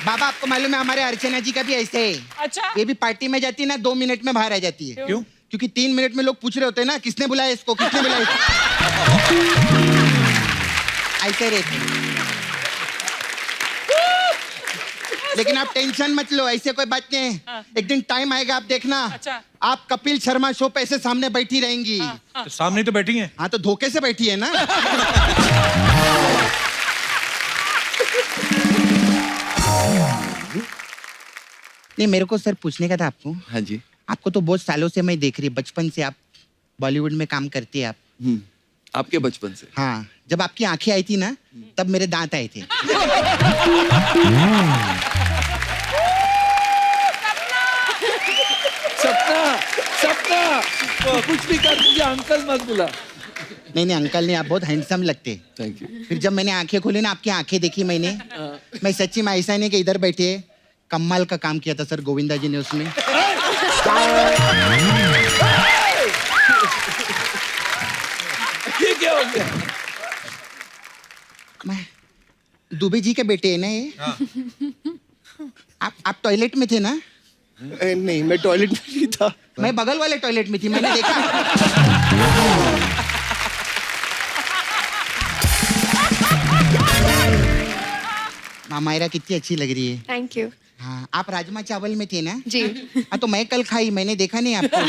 बाबा, आपको मालूम है हमारे अर्चना जी का भी ऐसे है। अच्छा। ये भी पार्टी में जाती है ना, 2 मिनट में बाहर आ जाती है। क्यों? क्योंकि 3 मिनट में लोग पूछ रहे होते हैं ना, किसने बुलाया इसको, किसने बुलाया इसको। ऐसे रहते। लेकिन आप टेंशन मत लो, ऐसे कोई बात नहीं है। एक दिन टाइम आएगा, आप देखना। अच्छा। आप कपिल शर्मा शो पे ऐसे सामने बैठी रहेंगी। तो सामने तो बैठी हैं। हाँ तो धोखे से बैठी है ना। नहीं, मेरे को सर पूछने का था आपको। हाँ जी। आपको तो बहुत सालों से मैं देख रही, बचपन से आप बॉलीवुड में काम करती है आप। आपके बचपन से? हाँ, जब आपकी आंखें आई थी ना, तब मेरे दांत आए थे। सपना, सपना, कुछ भी कर, मुझे अंकल मत बुला। नहीं नहीं अंकल नहीं, आप बहुत हैंडसम लगते। Thank you. फिर जब मैंने आंखें खोली ना, आपकी आंखें देखी मैंने, मैं सच्ची में ऐसा नहीं कि इधर बैठे, कमाल का काम किया था सर गोविंदा जी ने उसमें। ये क्या हो गया? मैं दुबे जी के बेटे है ना ये। आप टॉयलेट में थे ना? नहीं, मैं टॉयलेट में नहीं था। मैं बगल वाले टॉयलेट में थी, मैंने देखा। मामायरा कितनी अच्छी लग रही है। Thank you. हाँ, आप राजमा चावल में थे ना? जी। हाँ तो मैं कल खाई, मैंने देखा नहीं आपको।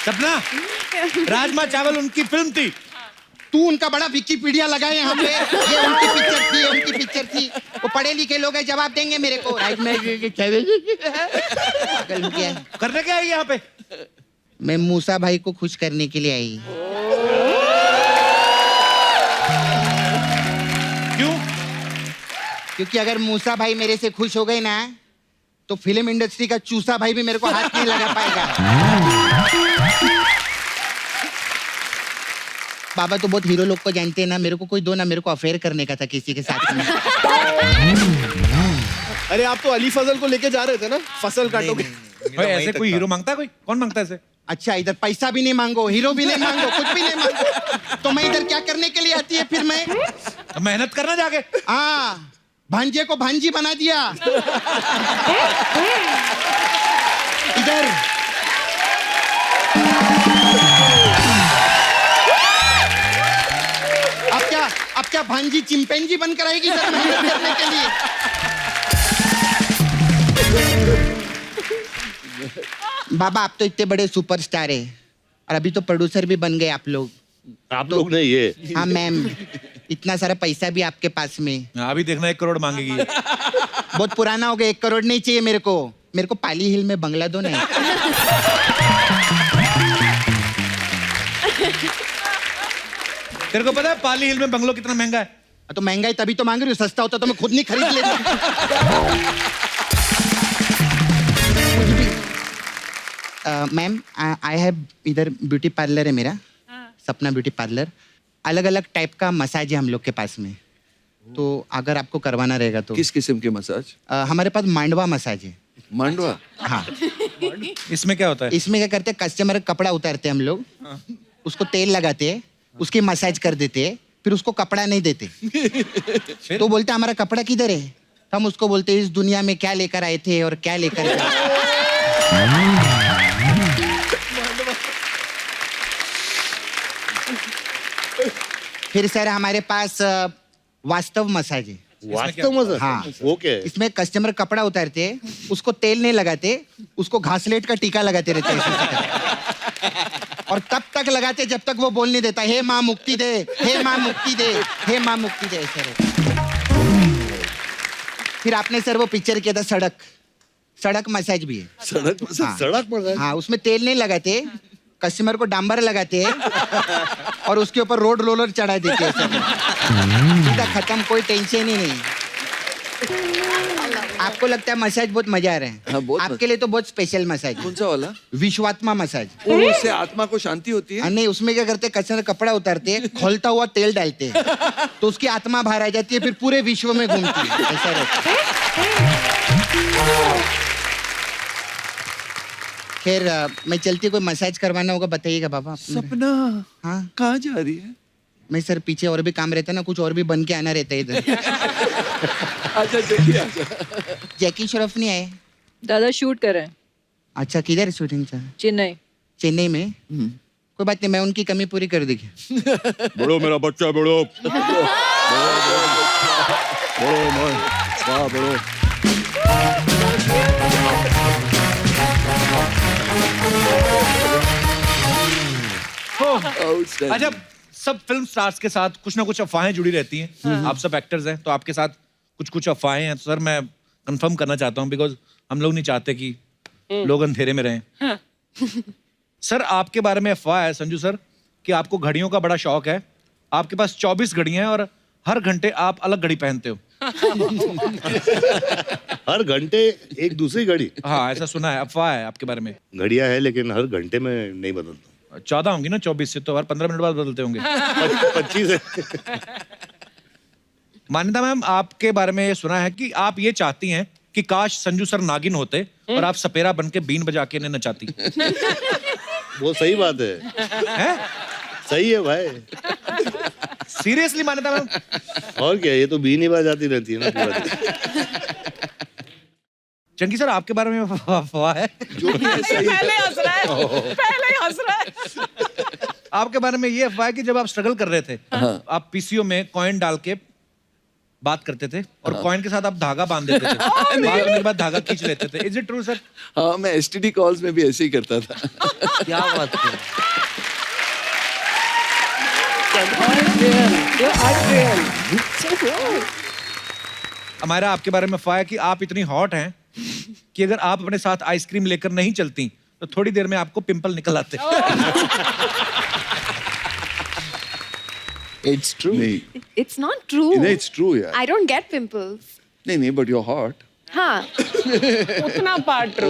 सपना, राजमा चावल उनकी फिल्म थी। तू उनका बड़ा विकिपीडिया लगाए यहाँ पे। ये उनकी पिक्चर थी, ये उनकी पिक्चर थी। वो पढ़े लिखे लोग हैं, जवाब देंगे मेरे को। राइट में करने क्या है यहाँ पे? मैं मूसा भाई को खुश करने के लिए आई। क्यों? क्योंकि अगर मूसा भाई मेरे से खुश हो गए ना, तो फिल्म इंडस्ट्री का चूसा भाई भी मेरे को हाथ नहीं लगा पाएगा। बाबा तो बहुत हीरो लोग को जानते हैं ना, मेरे को कोई दो ना, मेरे को अफेयर करने का था किसी के साथ में। अरे आप तो अली फजल को लेके जा रहे थे ना, फसल काटोगे। भाई ऐसे कोई हीरो मांगता है? कोई कौन मांगता है ऐसे? अच्छा, इधर पैसा भी नहीं मांगो, हीरो भी नहीं मांगो, कुछ भी नहीं मांगो, तो मैं इधर क्या करने के लिए आती है फिर? मैं तो मेहनत करना जाके। हाँ, भांजे को भांजी बना दिया। इधर अब क्या भांजी चिंपैंजी बनकर आएगी इधर मेहनत करने के लिए? बाबा आप तो इतने बड़े सुपरस्टार है, और अभी तो प्रोड्यूसर भी बन गए आप लोग। आप लोग नहीं, ये। हाँ मैम, इतना सारा पैसा भी आपके पास में। अभी देखना 1 करोड़ मांगेगी। बहुत पुराना हो गया, 1 करोड़ नहीं चाहिए मेरे को। मेरे को पाली हिल में बंगला दो ना। तेरे को पता है पाली हिल में बंगलो कितना महंगा है? तो महंगा है तभी तो मांग रही हूँ, सस्ता होता तो मैं खुद नहीं खरीद लेता। मैम आई हैव, इधर ब्यूटी पार्लर है मेरा, सपना ब्यूटी पार्लर। अलग अलग टाइप का मसाज है हम लोग के पास में, तो अगर आपको करवाना रहेगा तो। किस किस्म के मसाज? हमारे पास मांडवा मसाज है। मांडवा? हाँ। इसमें क्या होता है? इसमें क्या करते हैं, कस्टमर का कपड़ा उतारते हैं हम लोग, उसको तेल लगाते हैं, उसकी मसाज कर देते हैं, फिर उसको कपड़ा नहीं देते। तो बोलते हमारा कपड़ा किधर है? हम उसको बोलते इस दुनिया में क्या लेकर आए थे और क्या लेकर गए। फिर सर हमारे पास वास्तव मसाज है। वास्तव मसाज? हाँ। वो क्या है? इसमें कस्टमर कपड़ा उतारते हैं, उसको तेल नहीं लगाते, उसको घासलेट का टीका लगाते रहते हैं। और तब तक लगाते जब तक वो बोल नहीं देता, हे माँ मुक्ति दे, हे माँ मुक्ति दे, हे माँ मुक्ति दे। फिर आपने सर वो पिक्चर किया था सड़क, सड़क मसाज भी है। सड़क मसाज? हाँ। सड़क मसाज? हाँ, उसमें तेल नहीं लगाते, कस्टमर को डांबर लगाते हैं और उसके ऊपर रोड रोलर चढ़ा देते हैं। सीधा खत्म, कोई टेंशन ही नहीं। आपको लगता है मसाज बहुत मजा आ रहा है? हाँ, बहुत आपके लिए तो बहुत स्पेशल मसाज है। कौन सा वाला? विश्वात्मा मसाज। उससे आत्मा को शांति होती है? नहीं, उसमें क्या करते हैं, कस्टमर कपड़ा उतारते हैं, खोलता हुआ तेल डालते हैं, तो उसकी आत्मा बाहर आ जाती है, फिर पूरे विश्व में घूमती है। ऐसा रहता है। खैर मैं चलती, कोई मसाज करवाना होगा बताइएगा बाबा। सपना, हाँ कहाँ जा रही है? मैं सर पीछे और भी काम रहता है ना, कुछ और भी बन के आना रहता है इधर। अच्छा जल्दी आजा। जैकी श्रॉफ नहीं आए? दादा शूट कर रहे हैं। अच्छा, किधर शूटिंग चल? चेन्नई। चेन्नई में? कोई बात नहीं, मैं उनकी कमी पूरी कर देगी। बड़ो मेरा बच्चा, बड़ो। बड़ो मोय, वाह बड़ो। Outstanding. अच्छा, सब फिल्म स्टार्स के साथ कुछ ना कुछ अफवाहें जुड़ी रहती हैं। आप सब एक्टर्स हैं, तो आपके साथ कुछ कुछ अफवाहें हैं। तो सर मैं कंफर्म करना चाहता हूँ, बिकॉज हम लोग नहीं चाहते कि लोग अंधेरे में रहें। सर आपके बारे में अफवाह है संजू सर कि आपको घड़ियों का बड़ा शौक है। आपके पास 24 घड़ियां हैं और हर घंटे आप अलग घड़ी पहनते हो। हर घंटे एक दूसरी घड़ी? हाँ, ऐसा सुना है, अफवाह है आपके बारे में। घड़ियां है लेकिन हर घंटे में नहीं बदलता। 14 होंगी ना, 24 से तो हर 15 मिनट बाद बदलते होंगे। 25 है। मान्यता मैम, आपके बारे में ये सुना है कि आप ये चाहती हैं कि काश संजू सर नागिन होते और आप सपेरा बन के बीन बजा के इन्हें नचाती। वो सही बात है? सही है भाई। सीरियसली मान्यता मैम? और क्या, ये तो बीन ही बजाती रहती है ना पूरा दिन। चंकी सर आपके बारे में अफवाह है? जो भी है सही है। पहले हंस रहा है, पहले ही हंस रहा है। आपके बारे में ये अफवाह है कि जब आप स्ट्रगल कर रहे थे, आप पीसीओ में कॉइन डाल के बात करते थे और कॉइन के साथ आप धागा बांध देते थे। बात करने के बाद धागा खींच लेते थे। Is it true sir? हाँ, मैं एसटीडी कॉल्स में भी ऐसे ही करता था। क्या बात है? हमारा आपके बारे में अफवाह है कि आप इतनी हॉट हैं कि अगर आप अपने साथ आइसक्रीम लेकर नहीं चलती तो थोड़ी देर में आपको पिंपल निकल आते। It's true. नहीं, It's not true. It's true यार। I don't get pimples. नहीं, बट यू आर हॉट। हाँ. उतना पार्ट ट्रू।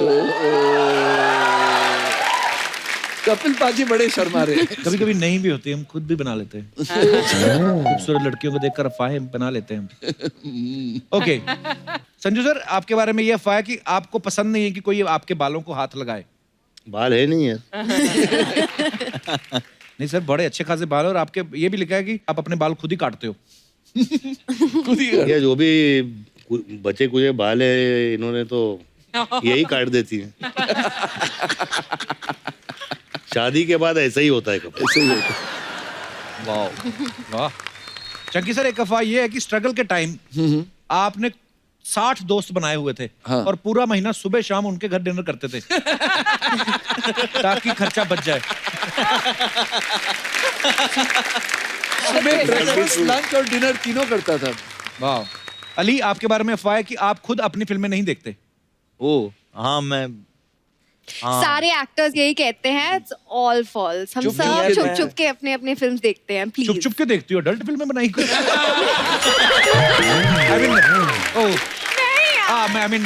कपिल पाजी बड़े शर्मा रहे हैं। कभी कभी नहीं भी होती, हम खुद भी बना लेते हैं। खूबसूरत लड़कियों को देखकर अफवाहें बना लेते हैं। ओके संजू सर, आपके बारे में ये अफवाह है कि आपको पसंद नहीं है कि कोई आपके बालों को हाथ लगाए। बाल है नहीं है। नहीं सर, बड़े अच्छे खासे बाल हैं और आपके ये भी लिखा है कि आप अपने बाल खुद ही काटते हो। खुद ही ये जो भी बचे कुचे बाल है इन्होंने तो यही काट देती हैं। शादी के बाद ऐसा ही होता है कब। ऐसे ही होता है। वाह वाह। चंकी सर, एक अफवाह ये है कि स्ट्रगल के टाइम आपने 60 दोस्त बनाए हुए थे और पूरा महीना सुबह शाम उनके घर डिनर करते थे ताकि खर्चा बच जाए। ब्रेकफास्ट, लंच और डिनर तीनों करता था। वाह। अली, आपके बारे में अफवाह है कि आप खुद अपनी फिल्में नहीं देखते। ओ हाँ, मैं सारे एक्टर्स यही कहते हैं, इट्स ऑल फॉल्स। हम सब छुप छुप के अपने अपने फिल्म देखते हैं। प्लीज चुप चुप के देखती हो? अडल्ट फिल्में बनाई कोई? आई मीन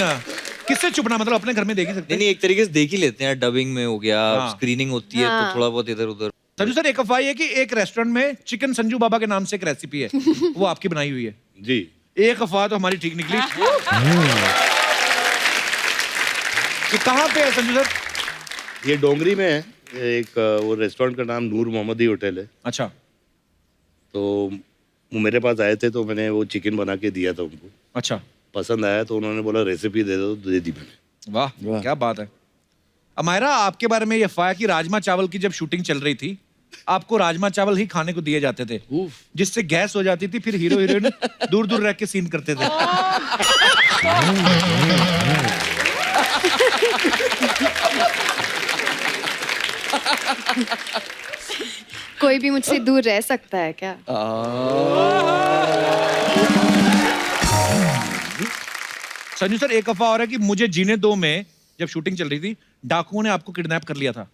किससे छुपना, मतलब अपने घर में देख ही सकते हैं? नहीं, एक तरीके से देख ही लेते हैं। डबिंग में हो गया, स्क्रीनिंग होती है तो थोड़ा बहुत इधर उधर। संजू सर, एक अफवाह है कि एक रेस्टोरेंट में चिकन संजू बाबा के नाम से एक रेसिपी है, वो आपकी बनाई हुई है। जी। एक अफवाह तो हमारी ठीक निकली। ये कहाँ पे है संजू सर? ये डोंगरी में है। एक वो रेस्टोरेंट का नाम नूर मोहम्मदी होटल है। अच्छा। तो वो मेरे पास आए थे तो मैंने वो चिकन बना के दिया था उनको। अच्छा। पसंद आया तो उन्होंने बोला रेसिपी दे दो, तो दे दी मैंने। वाह, क्या बात है। अमायरा, आपके बारे में ये अफवाह है कि राजमा चावल की जब शूटिंग चल रही थी आपको राजमा चावल ही खाने को दिए जाते थे, जिससे गैस हो जाती थी, फिर हीरो हीरोइन दूर दूर रह के सीन करते थे। कोई भी मुझसे दूर रह सकता है क्या? संजू सर, एक अफवाह और है कि मुझे जीने दो में जब शूटिंग चल रही थी डाकुओं ने आपको किडनैप कर लिया था।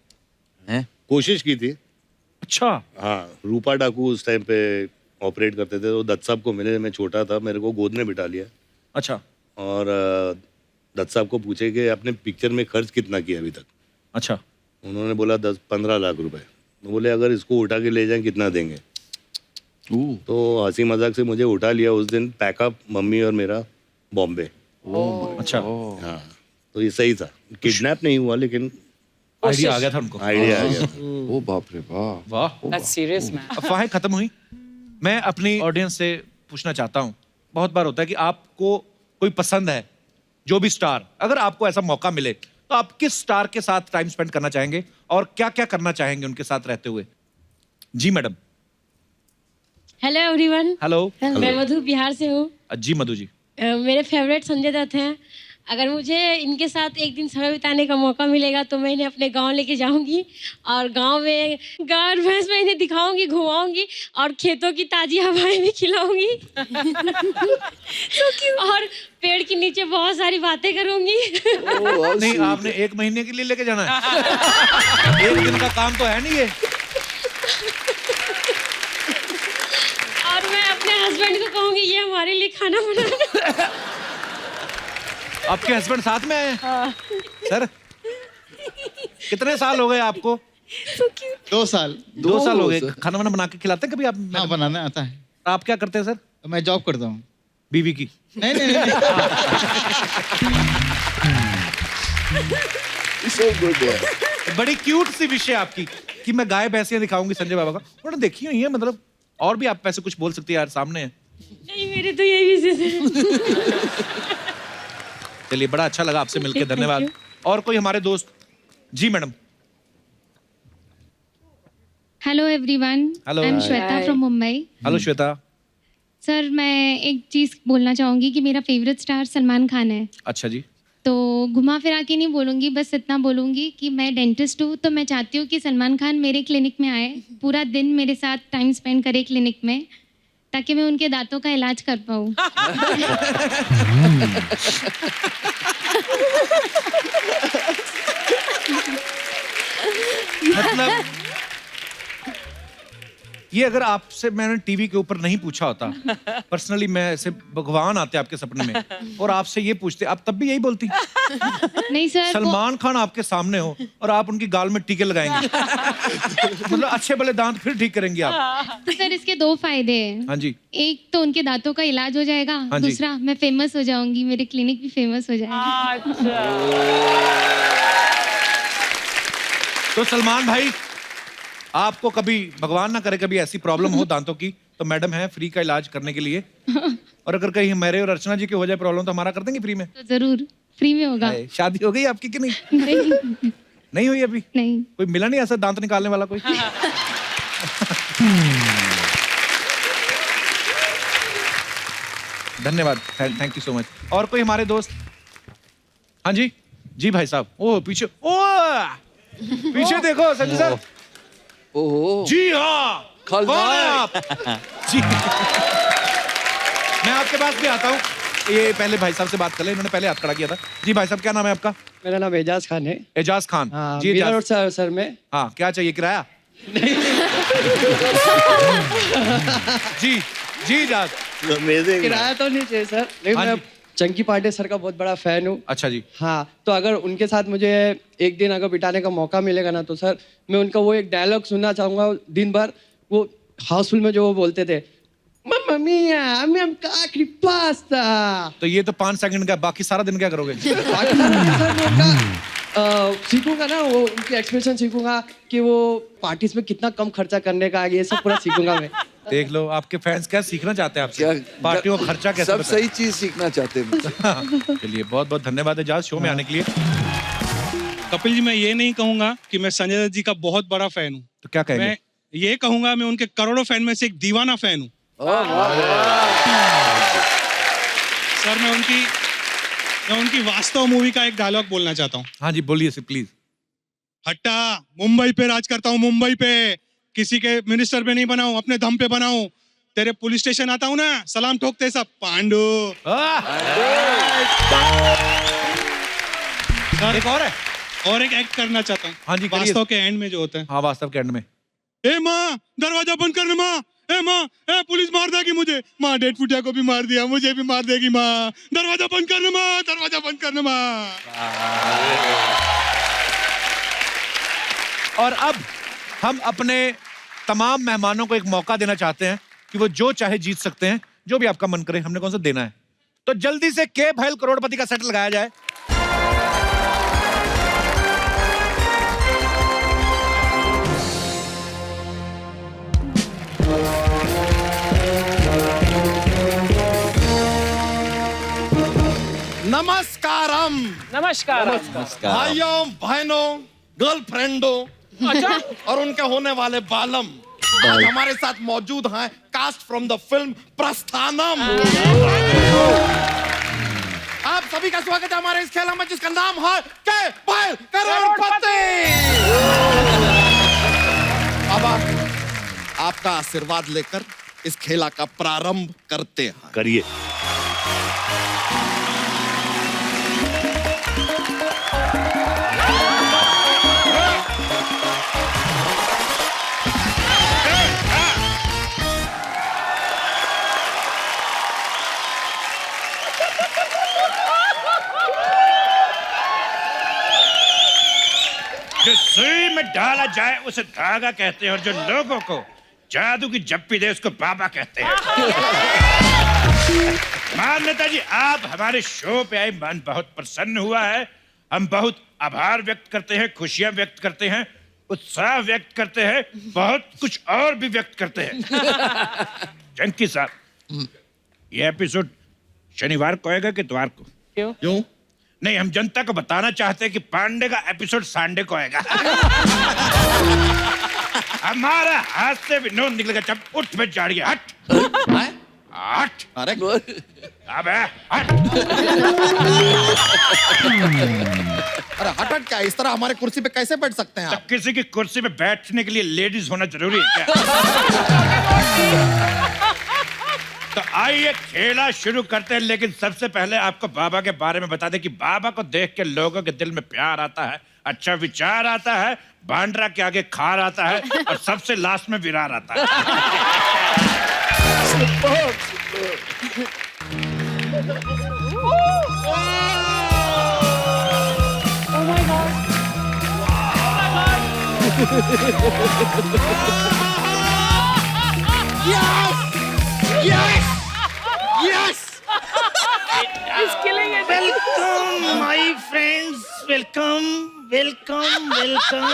हैं? कोशिश की थी। अच्छा। हाँ, रूपा डाकू उस टाइम पे ऑपरेट करते थे। तो दत्त साहब को मिले, मैं छोटा था, मेरे को गोद में बिठा लिया। अच्छा। और दत्त साहब को पूछे कि आपने पिक्चर में खर्च कितना किया अभी तक। अच्छा। उन्होंने बोला 10-15 लाख रुपए। तो बोले अगर इसको उठा के ले जाएं कितना देंगे। तो हंसी मजाक से मुझे उठा लिया उस दिन, पैकअप मम्मी और मेरा बॉम्बे। अच्छा। हाँ, तो ये सही था। किडनैप नहीं हुआ लेकिन आइडिया आ गया था उनको। आइडिया आ गया। ओ बाप रे वाह। वाह, दैट्स सीरियस मैन। अफवाहें खत्म हुई। मैं अपनी ऑडियंस से पूछना चाहता हूँ, बहुत बार होता है कि आपको कोई पसंद है, जो भी स्टार, अगर आपको ऐसा मौका मिले तो आप किस स्टार के साथ टाइम स्पेंड करना चाहेंगे और क्या क्या करना चाहेंगे उनके साथ रहते हुए? जी मैडम। Hello everyone. हेलो। मैं मधु बिहार से हूँ। जी मधु जी। मेरे फेवरेट संजय दत्त हैं। अगर मुझे इनके साथ एक दिन समय बिताने का मौका मिलेगा तो मैं इन्हें अपने गांव लेके जाऊंगी और गांव में गाय भैंस में इन्हें दिखाऊंगी, घुमाऊंगी और खेतों की ताजी हवाएं भी खिलाऊंगी। और पेड़ के नीचे बहुत सारी बातें करूंगी। नहीं, आपने 1 महीने के लिए लेके जाना है? 1 दिन का काम तो है नहीं ये। और मैं अपने हस्बैंड को कहूंगी ये हमारे लिए खाना बनाना। आपके हस्बैंड साथ में आए हैं? सर कितने साल हो गए आपको? 2 साल। 2 साल हो गए। खाना वाना बना के खिलाते हैं कभी आप? हाँ, बनाना आता है। आप क्या करते हैं सर? मैं जॉब करता हूँ। बीवी की? नहीं नहीं, नहीं। So good है। बड़ी क्यूट सी विश है आपकी कि मैं गाय भैंसियां दिखाऊंगी संजय बाबा का। उन्होंने देखी हुई है, मतलब और भी आप वैसे कुछ बोल सकती है यार, सामने है। नहीं, मेरे तो यही विशेष है। चलिए, बड़ा अच्छा लगा आपसे मिलकर, धन्यवाद। और कोई हमारे दोस्त? जी madam. Hello everyone, Hello. I am Shweta from Mumbai. Hello Shweta. Sir, मैं एक चीज़ बोलना चाहूँगी कि मेरा फेवरेट स्टार सलमान खान है। अच्छा जी। तो घुमा फिरा के नहीं बोलूँगी, बस इतना बोलूँगी कि मैं डेंटिस्ट हूँ, तो मैं चाहती हूँ कि सलमान खान मेरे क्लिनिक में आए, पूरा दिन मेरे साथ टाइम स्पेंड करे क्लिनिक में, ताकि मैं उनके दांतों का इलाज कर पाऊँ। मतलब ये अगर आपसे मैंने टीवी के ऊपर नहीं पूछा होता, पर्सनली मैं ऐसे भगवान आते आपके सपने में और आपसे ये पूछते, आप तब भी यही बोलती? नहीं सर, सलमान खान आपके सामने हो और आप उनकी गाल में टीके लगाएंगे। मतलब अच्छे भले दांत फिर ठीक करेंगे आप। तो सर, इसके 2 फायदे हैं। हाँ जी। एक तो उनके दांतों का इलाज हो जाएगा, हाँ जी। दूसरा मैं फेमस हो जाऊंगी, मेरे क्लिनिक भी फेमस हो जाएगा। तो सलमान भाई, आपको कभी भगवान ना करे कभी ऐसी प्रॉब्लम हो दांतों की, तो मैडम है फ्री का इलाज करने के लिए। और अगर कहीं मेरे और अर्चना जी की हो जाए प्रॉब्लम तो हमारा कर देंगे फ्री में? तो जरूर फ्री में होगा। शादी हो गई आपकी कि नहीं? नहीं, नहीं हुई अभी? नहीं। कोई मिला नहीं ऐसा दांत निकालने वाला कोई? धन्यवाद, थैंक यू सो मच। और कोई हमारे दोस्त? हाँ जी। जी भाई साहब। ओह पीछे, पीछे देखो संजय सर। ओहो। जी हाँ, कौन है आप? जी, मैं आपके पास भी आता हूँ। ये पहले भाई साहब से बात कर ले, इन्होंने पहले हाथ खड़ा किया था। जी भाई साहब, क्या नाम है आपका? मेरा नाम एजाज खान है। एजाज खान। हाँ, जी मीरा एजाज। रोड सर में। हाँ, क्या चाहिए, किराया? जी जी एजाज। किराया तो नहीं चाहिए सर, लेकिन मैं चंकी पांडे सर का बहुत बड़ा फैन हूँ। अच्छा जी। हाँ, तो अगर उनके साथ मुझे एक दिन अगर बिताने का मौका मिलेगा ना, तो सर मैं उनका वो एक डायलॉग सुनना चाहूंगा दिन भर। वो हाउसफुल में जो वो बोलते थे, मम्मा मिया, मैं काकरी पास्ता। तो ये तो 5 सेकंड का, बाकी सारा दिन क्या करोगे? बाकी सारा दिन सर मैं उनका सीखूंगा ना, वो उनके एक्सप्रेशन सीखूंगा कि वो पार्टीज में कितना कम खर्चा करने का, ये सब पूरा सीखूंगा मैं। देख लो, आपके फैंस क्या सीखना चाहते हैं आपसे? पार्टियों का खर्चा कैसे? सब सही चीज सीखना चाहते हैं। चलिए, बहुत बहुत धन्यवाद एजाज शो में आने के लिए। कपिल जी, मैं ये नहीं कहूंगा कि मैं संजय दत्त जी का बहुत बड़ा फैन हूँ। तो क्या कहेंगे? मैं ये कहूंगा मैं उनके करोड़ों फैन में से एक दीवाना फैन हूँ। सर, मैं उनकी वास्तव मूवी का एक डायलॉग बोलना चाहता हूँ। हाँ जी, बोलिए सर प्लीज। हट्टा, मुंबई पे राज करता हूँ, मुंबई पे। किसी के मिनिस्टर पे नहीं बनाऊं, अपने दम पे बनाऊं। तेरे पुलिस स्टेशन आता हूँ ना, सलाम ठोकते सब, पांडु। एक और है, और एक एक्ट करना चाहता हूँ। हाँ जी, वास्तव के एंड में जो होता है। हाँ, वास्तव के एंड में। ए माँ, दरवाजा बंद करना माँ। ए माँ, ए पुलिस मार देगी मुझे। माँ, डेढ़ फुटिया को भी मार दिया, मुझे भी मार देगी माँ। दरवाजा बंद करना माँ, दरवाजा बंद करना माँ। और अब हम अपने तमाम मेहमानों को एक मौका देना चाहते हैं कि वो जो चाहे जीत सकते हैं, जो भी आपका मन करे। हमने कौन सा देना है, तो जल्दी से के भैल करोड़पति का सेट लगाया जाए। नमस्कारम। नमस्कार। भाइयों बहनों, गर्लफ्रेंडों, अच्छा, और उनके होने वाले बालम। आज हमारे साथ मौजूद हैं cast from the film Prasthanam. आप सभी का स्वागत है हमारे इस खेल में जिसका नाम है के पायल करोड़पति। अब आपका आशीर्वाद लेकर इस खेला का प्रारंभ करते हैं। करिए। जो सुई में डाला जाए उसे धागा कहते हैं और जो लोगों को जादू की जप्पी दे उसको बाबा कहते हैं। मान्यता जी, आप हमारे शो पे आए, मन बहुत प्रसन्न हुआ है। हम बहुत आभार व्यक्त करते हैं, खुशियां व्यक्त करते हैं, उत्साह व्यक्त करते हैं, बहुत कुछ और भी व्यक्त करते हैं। जंकी साहब, ये एपिसोड शनिवार को आएगा कि इतवार को? क्यों? नहीं, हम जनता को बताना चाहते हैं कि पांडे का एपिसोड संडे को आएगा। हमारा हाथ से भी नोट निकलेगा। जब उठ पे जाड़िए, हट हट। अरे अबे हट। अरे हट क्या, इस तरह हमारे कुर्सी पे कैसे बैठ सकते हैं आप? तो किसी की कुर्सी पे बैठने के लिए लेडीज होना जरूरी है क्या? तो आइए खेला शुरू करते हैं, लेकिन सबसे पहले आपको बाबा के बारे में बता दें कि बाबा को देख के लोगों के दिल में प्यार आता है, अच्छा विचार आता है, बांड्रा के आगे खार आता है और सबसे लास्ट में विरार आता है। Yes! Yes! He's killing it. Welcome, my friends. Welcome, welcome, welcome.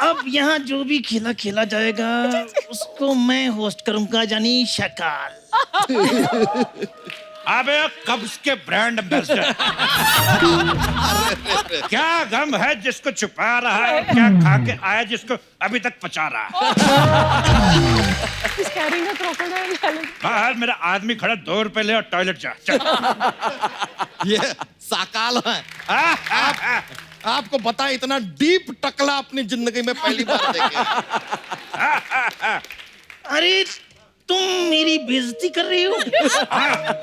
अब यहाँ जो भी खेला खेला जाएगा उसको मैं होस्ट करूंगा, यानी शकाल। अबे कब्ज के ब्रांड एम्बेसडर। क्या गम है जिसको छुपा रहा है, क्या खा के आया जिसको अभी तक पचा रहा है। He's carrying a crocodile. बाहर मेरा आदमी खड़ा, 2 रुपए ले और टॉयलेट जा। चल। ये साकाल है। आपको पता है, इतना डीप टकला अपनी जिंदगी में पहली बार देखे। अरे तुम मेरी बेइज्जती कर रही हो।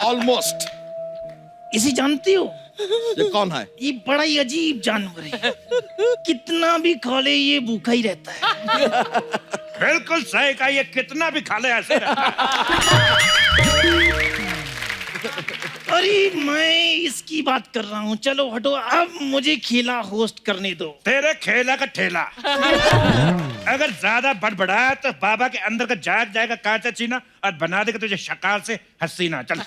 ऑलमोस्ट। इसे जानती हो? ये कौन है? ये बड़ा ही अजीब जानवर है, कितना भी खा ले ये भूखा ही रहता है। बिल्कुल सही कहा, ये कितना भी खा ले ऐसे रहता है। अरे मैं इसकी बात कर रहा हूँ, चलो हटो, अब मुझे खेला होस्ट करने दो। तेरे खेला का ठेला अगर ज्यादा बड़बड़ाया तो बाबा के अंदर का जाग जाएगा कांचा चीना और बना देगा तुझे शकाल से हसीना। चल।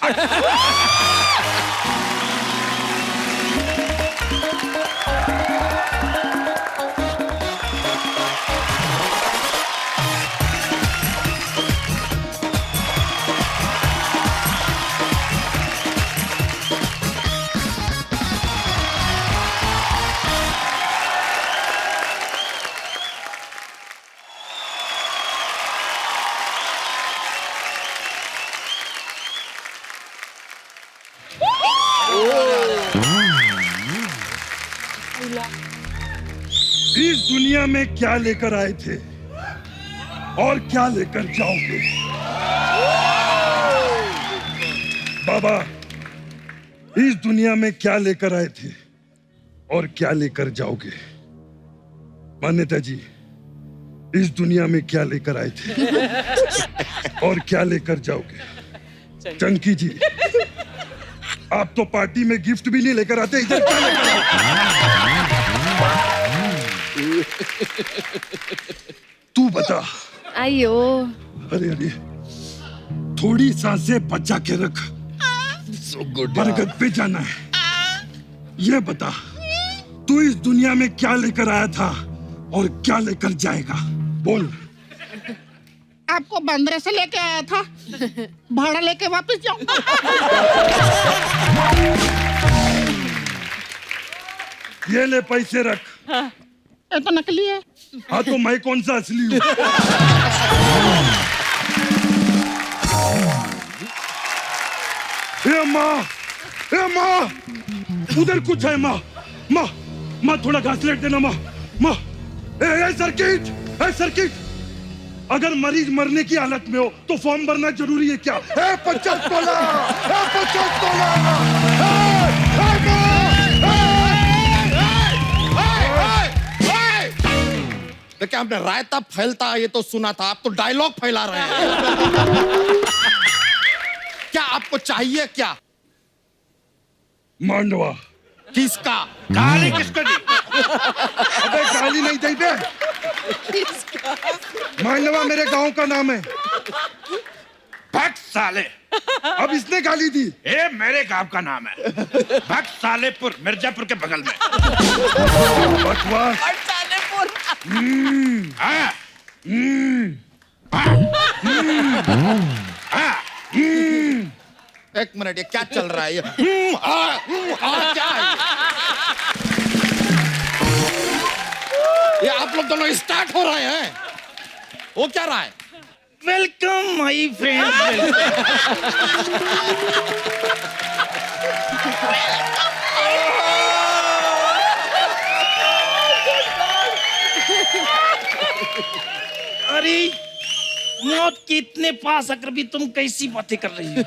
इस दुनिया में क्या लेकर आए थे और क्या लेकर जाओगे? बाबा, इस दुनिया में क्या लेकर आए थे और क्या लेकर जाओगे? मान्यता जी, इस दुनिया में क्या लेकर आए थे और क्या लेकर जाओगे? चंकी जी, आप तो पार्टी में गिफ्ट भी नहीं लेकर आते, इधर क्या लेकर आए? तू बता। आयो। अरे अरे, थोड़ी सांसें बचा के रख, बरगद पे जाना है। ये बता, तू इस दुनिया में क्या लेकर आया था और क्या लेकर जाएगा? बोल। आपको बंदरे से लेके आया था, भाड़ा लेके वापस जाऊंगा। ये ले पैसे रख, ये तो नकली है। हाँ तो मैं कौन सा असली हूँ? हे माँ, उधर कुछ है माँ, माँ, माँ थोड़ा घासलेट देना माँ, माँ, ए सर्किट, अगर मरीज मरने की हालत में हो तो फॉर्म भरना जरूरी है क्या? 50 देखिए आपने रायता फैलता ये तो सुना था, आप तो डायलॉग फैला रहे हैं। क्या आपको चाहिए क्या? मांडवा। किसका? गाली किसको दी? अबे गाली नहीं दी बे। मांडवा मेरे गांव का नाम है। भक्त साले। अब इसने गाली दी। ये मेरे गांव का नाम है, भक्त सालेपुर, मिर्जापुर के बगल में। बकवास। एक मिनट, ये क्या चल रहा है? ये क्या है? ये आप लोग दोनों स्टार्ट हो रहे हैं? वो क्या रहा है? Welcome my friend. अरे मौत के इतने पास आकर भी तुम कैसी बातें कर रही हो?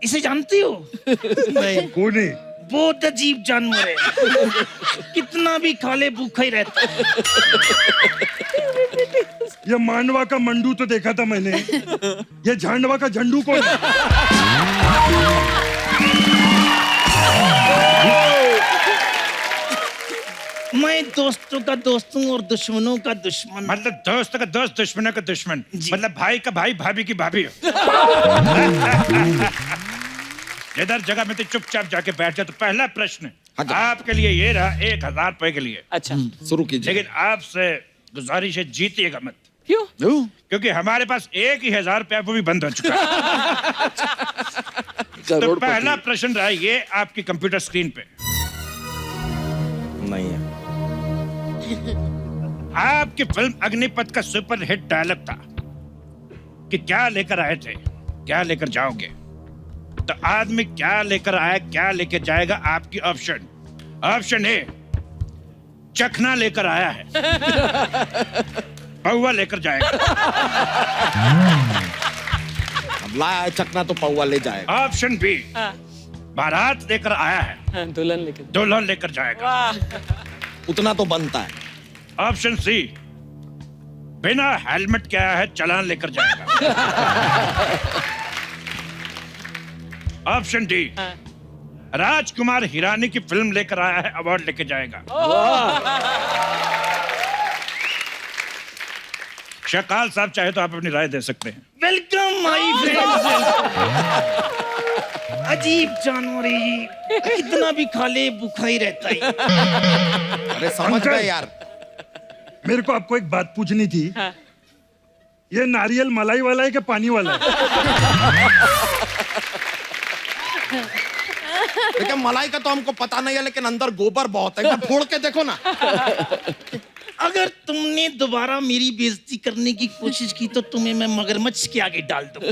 इसे जानती हो? नहीं। कौन है? बहुत अजीब जानवर है, कितना भी खा ले भूखा ही रहता है। ये मांडवा का मंडू तो देखा था मैंने, ये झांडवा का झंडू कौन है? मैं दोस्तों का दोस्त हूँ और दुश्मनों का दुश्मन। मतलब दोस्त का दोस्त, दुश्मनों का दुश्मन, मतलब भाई का भाई, भाभी की भाभी। जिधर जगह में तो चुपचाप जाके बैठ जाए। तो पहला प्रश्न आपके लिए ये रहा, 1000 रुपए के लिए। अच्छा शुरू कीजिए। लेकिन आपसे गुजारिश है, जीतिएगा मत। क्यों? क्योंकि हमारे पास 1000 रुपया वो भी बंद हो चुका है। तो पहला प्रश्न रहा ये आपकी कंप्यूटर स्क्रीन पे। नहीं है। आपकी फिल्म अग्निपथ का सुपरहिट डायलॉग था कि क्या लेकर आए थे, क्या लेकर जाओगे। तो आदमी क्या लेकर आया, क्या लेकर जाएगा? आपकी ऑप्शन ए, चखना लेकर आया है, पौवा लेकर जाएगा। अब लाया है चकना तो पौवा ले जाएगा। ऑप्शन बी, बारात लेकर आया है, दुल्हन लेकर जाएगा। उतना तो बनता है। ऑप्शन सी, बिना हेलमेट के आया है, चालान लेकर जाएगा। ऑप्शन डी, राजकुमार हिरानी की फिल्म लेकर आया है, अवार्ड लेके जाएगा। शकाल साहब चाहे तो आप अपनी राय दे सकते हैं। Welcome my friend. अजीब जानवर है ये, कितना भी खा ले भूखा ही रहता है। अरे समझ गए यार। मेरे को आपको एक बात पूछनी थी। ये नारियल मलाई वाला है कि पानी वाला है? लेकिन मलाई का तो हमको पता नहीं है, लेकिन अंदर गोबर बहुत है। फोड़ के देखो ना। अगर तुमने दोबारा मेरी बेइज्जती करने की कोशिश की तो तुम्हें मैं मगरमच्छ के आगे डाल दूंगा।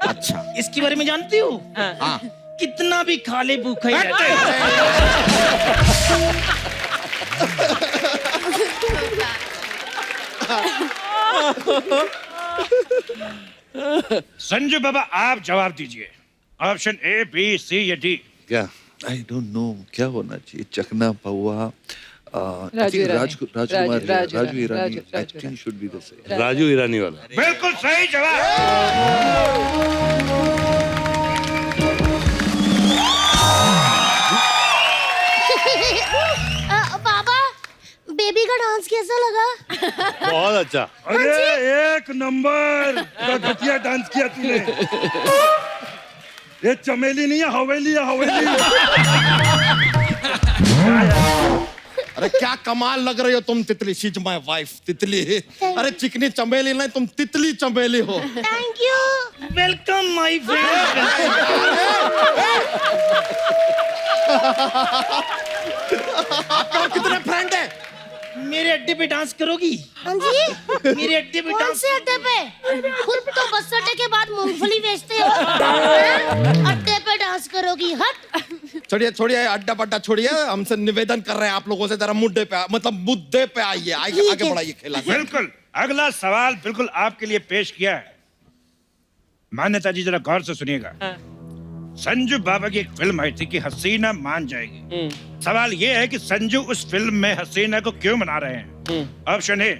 अच्छा, इसके बारे में जानती हो? हाँ। कितना भी खा ले भूखा ही रहता है। संजू बाबा आप जवाब दीजिए। ऑप्शन ए, बी, सी या डी? क्या? आई डोंट नो क्या होना चाहिए। चकना पौवा, Raju Irani. I think should be the same. Raju Irani वाला। बिल्कुल सही जवाब। पापा, बेबी का डांस कैसा लगा? बहुत अच्छा। अरे एक नंबर का घटिया डांस किया तूने। ये चमेली नहीं है, हवेली है, हवेली। अरे क्या कमाल लग रही हो तुम तितली। शी इज माय वाइफ तितली। अरे चिकनी चमेली नहीं, तुम तितली चमेली हो। Thank you. Welcome my friend. आपके और कितने फ्रेंड है? मेरे अड्डे पे डांस करोगी? हाँ जी, मेरे अड्डे पे कौन डांस? से अड्डे पे? खुद तो बस अड्डे के बाद मूंगफली बेचते हो, अड्डे पे डांस करोगी? हट। छोड़िए छोड़िए, अड्डा पड्डा छोड़िए, हमसे निवेदन कर रहे हैं आप लोगों से, जरा मुद्दे पे मतलब मुद्दे पे आइए, आगे बढ़ाइए खेला। बिल्कुल, अगला सवाल बिल्कुल आपके लिए पेश किया है। मान्यता जी जरा गौर से सुनिएगा। संजू बाबा की एक फिल्म आई थी कि हसीना मान जाएगी। सवाल ये है कि संजू उस फिल्म में हसीना को क्यों मना रहे हैं? ऑप्शन ए,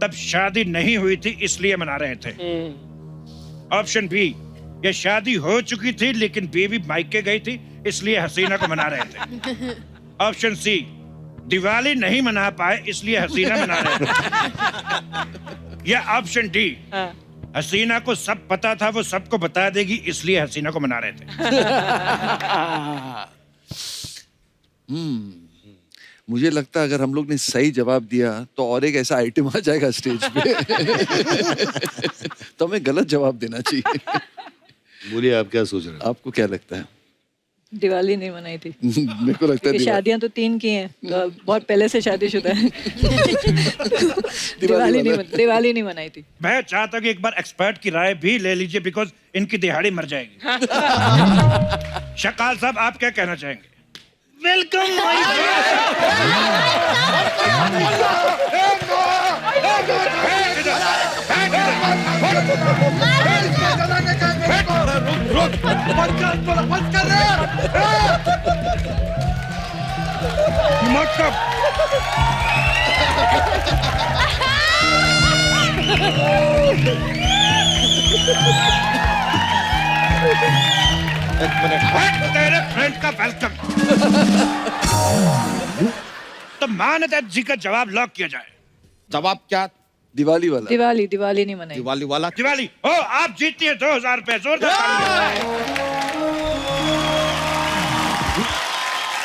तब शादी नहीं हुई थी इसलिए मना रहे थे। ऑप्शन बी, ये शादी हो चुकी थी लेकिन बीवी मायके गई थी इसलिए हसीना को मना रहे थे। ऑप्शन सी, दिवाली नहीं मना पाए इसलिए हसीना मना रहे थे। या ऑप्शन डी, हसीना को सब पता था वो सबको बता देगी इसलिए हसीना को मना रहे थे। मुझे लगता है अगर हम लोग ने सही जवाब दिया तो और एक ऐसा आइटम आ जाएगा स्टेज पे तो हमें गलत जवाब देना चाहिए। बोलिए, आप क्या सोच रहे हैं? आपको क्या लगता है? दिवाली नहीं मनाई थी। मेरे को लगता है शादियां तो 3 की हैं, बहुत पहले से शादीशुदा है। दिवाली नहीं मनाई थी। मैं चाहता हूँ कि एक बार एक्सपर्ट की राय भी ले लीजिए बिकॉज इनकी दिहाड़ी मर जाएगी। शकाल साहब, आप क्या कहना चाहेंगे? वेलकम तेरे फ्रेंड का वेलकम। तो मान्यता जी का जवाब लॉक किया जाए। जवाब क्या? दिवाली वाला। दिवाली नहीं मनाई। दिवाली वाला? दिवाली। ओ, आप जीतती है 2000 रुपए। जोरदार।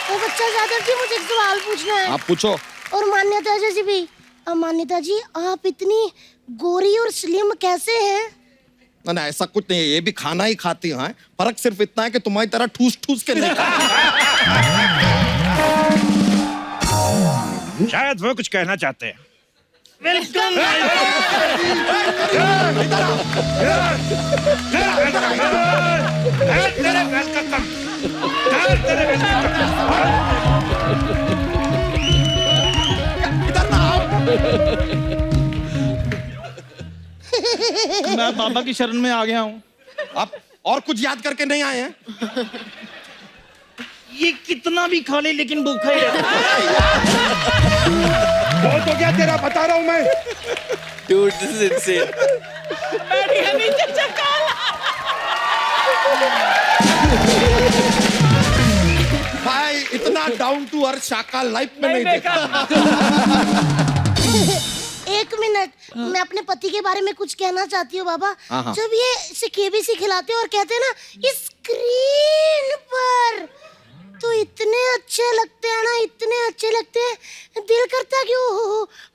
ओ बच्चा जादव जी, मुझे एक सवाल पूछना है। आप पूछो। और मान्यता जी भी। मान्यता जी, आप इतनी गोरी और स्लिम कैसे हैं? ना ऐसा कुछ नहीं है, ये भी खाना ही खाती हैं। फर्क सिर्फ इतना है कि तुम्हारी तरह ठूस ठूस के नहीं शायद वो कुछ कहना चाहते हैं। वेलकम। मैं बाबा की शरण में आ गया हूँ। आप और कुछ याद करके नहीं आए हैं? ये कितना भी खा ले लेकिन भूखा ही रहता बहुत हो गया तेरा, बता रहा हूँ मैं। Dude, this is insane. भाई, इतना डाउन टू अर्थ शाका लाइफ में नहीं देखा। एक मिनट, मैं अपने पति के बारे में कुछ कहना चाहती हूँ बाबा। हाँ। जब ये केबीसी खिलाते हैं और कहते हैं ना स्क्रीन पर, तो इतने अच्छे लगते हैं ना, इतने अच्छे लगते हैं, दिल करता है कि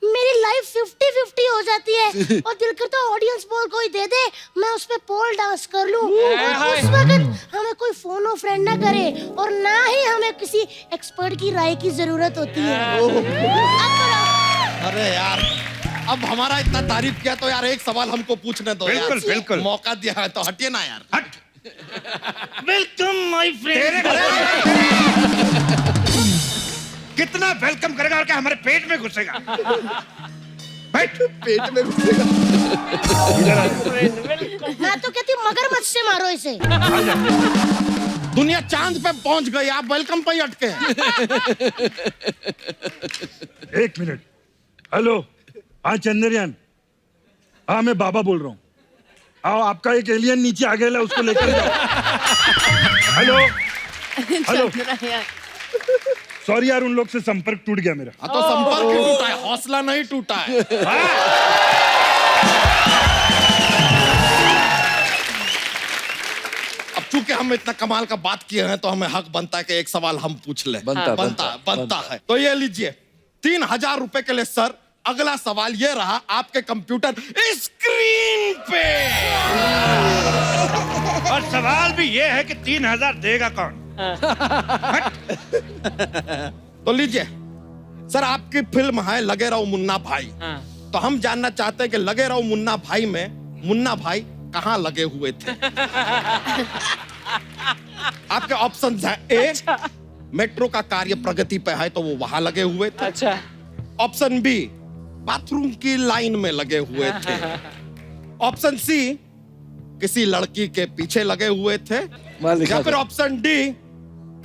मेरी लाइफ 50-50 हो जाती है। और दिल करता है ऑडियंस पोल कोई दे दे, मैं उस पे पोल डांस कर लूं। और उस वक्त हमें कोई फोन और फ्रेंड ना करे और ना ही हमें किसी एक्सपर्ट की राय की जरूरत होती है। अरे यार, अब हमारा इतना तारीफ किया तो यार एक सवाल हमको पूछने दो। बिल्कुल, यार। बिल्कुल। मौका दिया है तो हटिए ना यार। हट। Welcome my friend. कितना वेलकम करेगा और क्या हमारे पेट में घुसेगा? बैठ। पेट में घुसेगा। मैं तो कहती हूँ मगरमच्छ से मारो इसे। दुनिया चांद पे पहुंच गई, आप वेलकम पे ही अटके हैं। एक मिनट। हेलो, हाँ चंद्रयान। हाँ, मैं बाबा बोल रहा हूँ। आओ, आपका एक एलियन नीचे आ गया, उसको लेकर जाओ। हेलो हेलो, सॉरी यार, उन लोग से संपर्क टूट गया मेरा। तो संपर्क ही टूटा है, हौसला नहीं टूटा है। अब चूंकि हम इतना कमाल का बात किए हैं तो हमें हक बनता है कि एक सवाल हम पूछ ले। बनता है। तो ये लीजिए 3000 रुपए के लिए सर। अगला सवाल ये रहा आपके कंप्यूटर स्क्रीन पे। और सवाल भी ये है कि 3000 देगा कौन? तो लीजिए सर, आपकी फिल्म है लगे रहो मुन्ना भाई। तो हम जानना चाहते हैं कि लगे रहो मुन्ना भाई में मुन्ना भाई कहाँ लगे हुए थे? आपके ऑप्शन है ए, मेट्रो का कार्य प्रगति पे है तो वो वहां लगे हुए थे। अच्छा। ऑप्शन बी, बाथरूम की लाइन में लगे हुए थे। ऑप्शन सी, किसी लड़की के पीछे लगे हुए थे। या फिर ऑप्शन डी,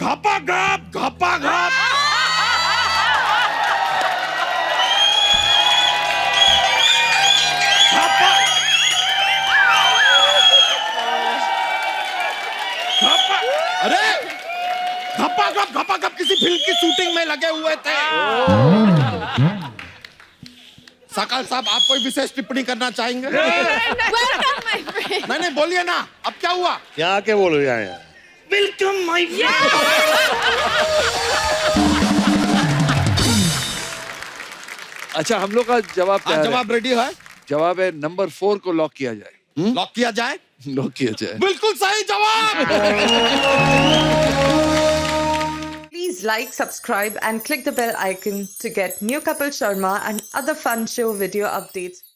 घपा घप घपा घप। अरे घपा घप किसी फिल्म की शूटिंग में लगे हुए थे। सकल साहब, आप कोई विशेष टिप्पणी करना चाहेंगे? नहीं बोलिए ना, अब क्या हुआ? यहाँ आके बोलो यहाँ। वेलकम माय अच्छा, हम लोग का जवाब क्या है? जवाब रेडी है? जवाब है नंबर 4 को लॉक किया जाए। लॉक किया जाए? लॉक किया जाए। बिल्कुल सही जवाब। Please like, subscribe and click the bell icon to get new Kapil Sharma and other fun show video updates.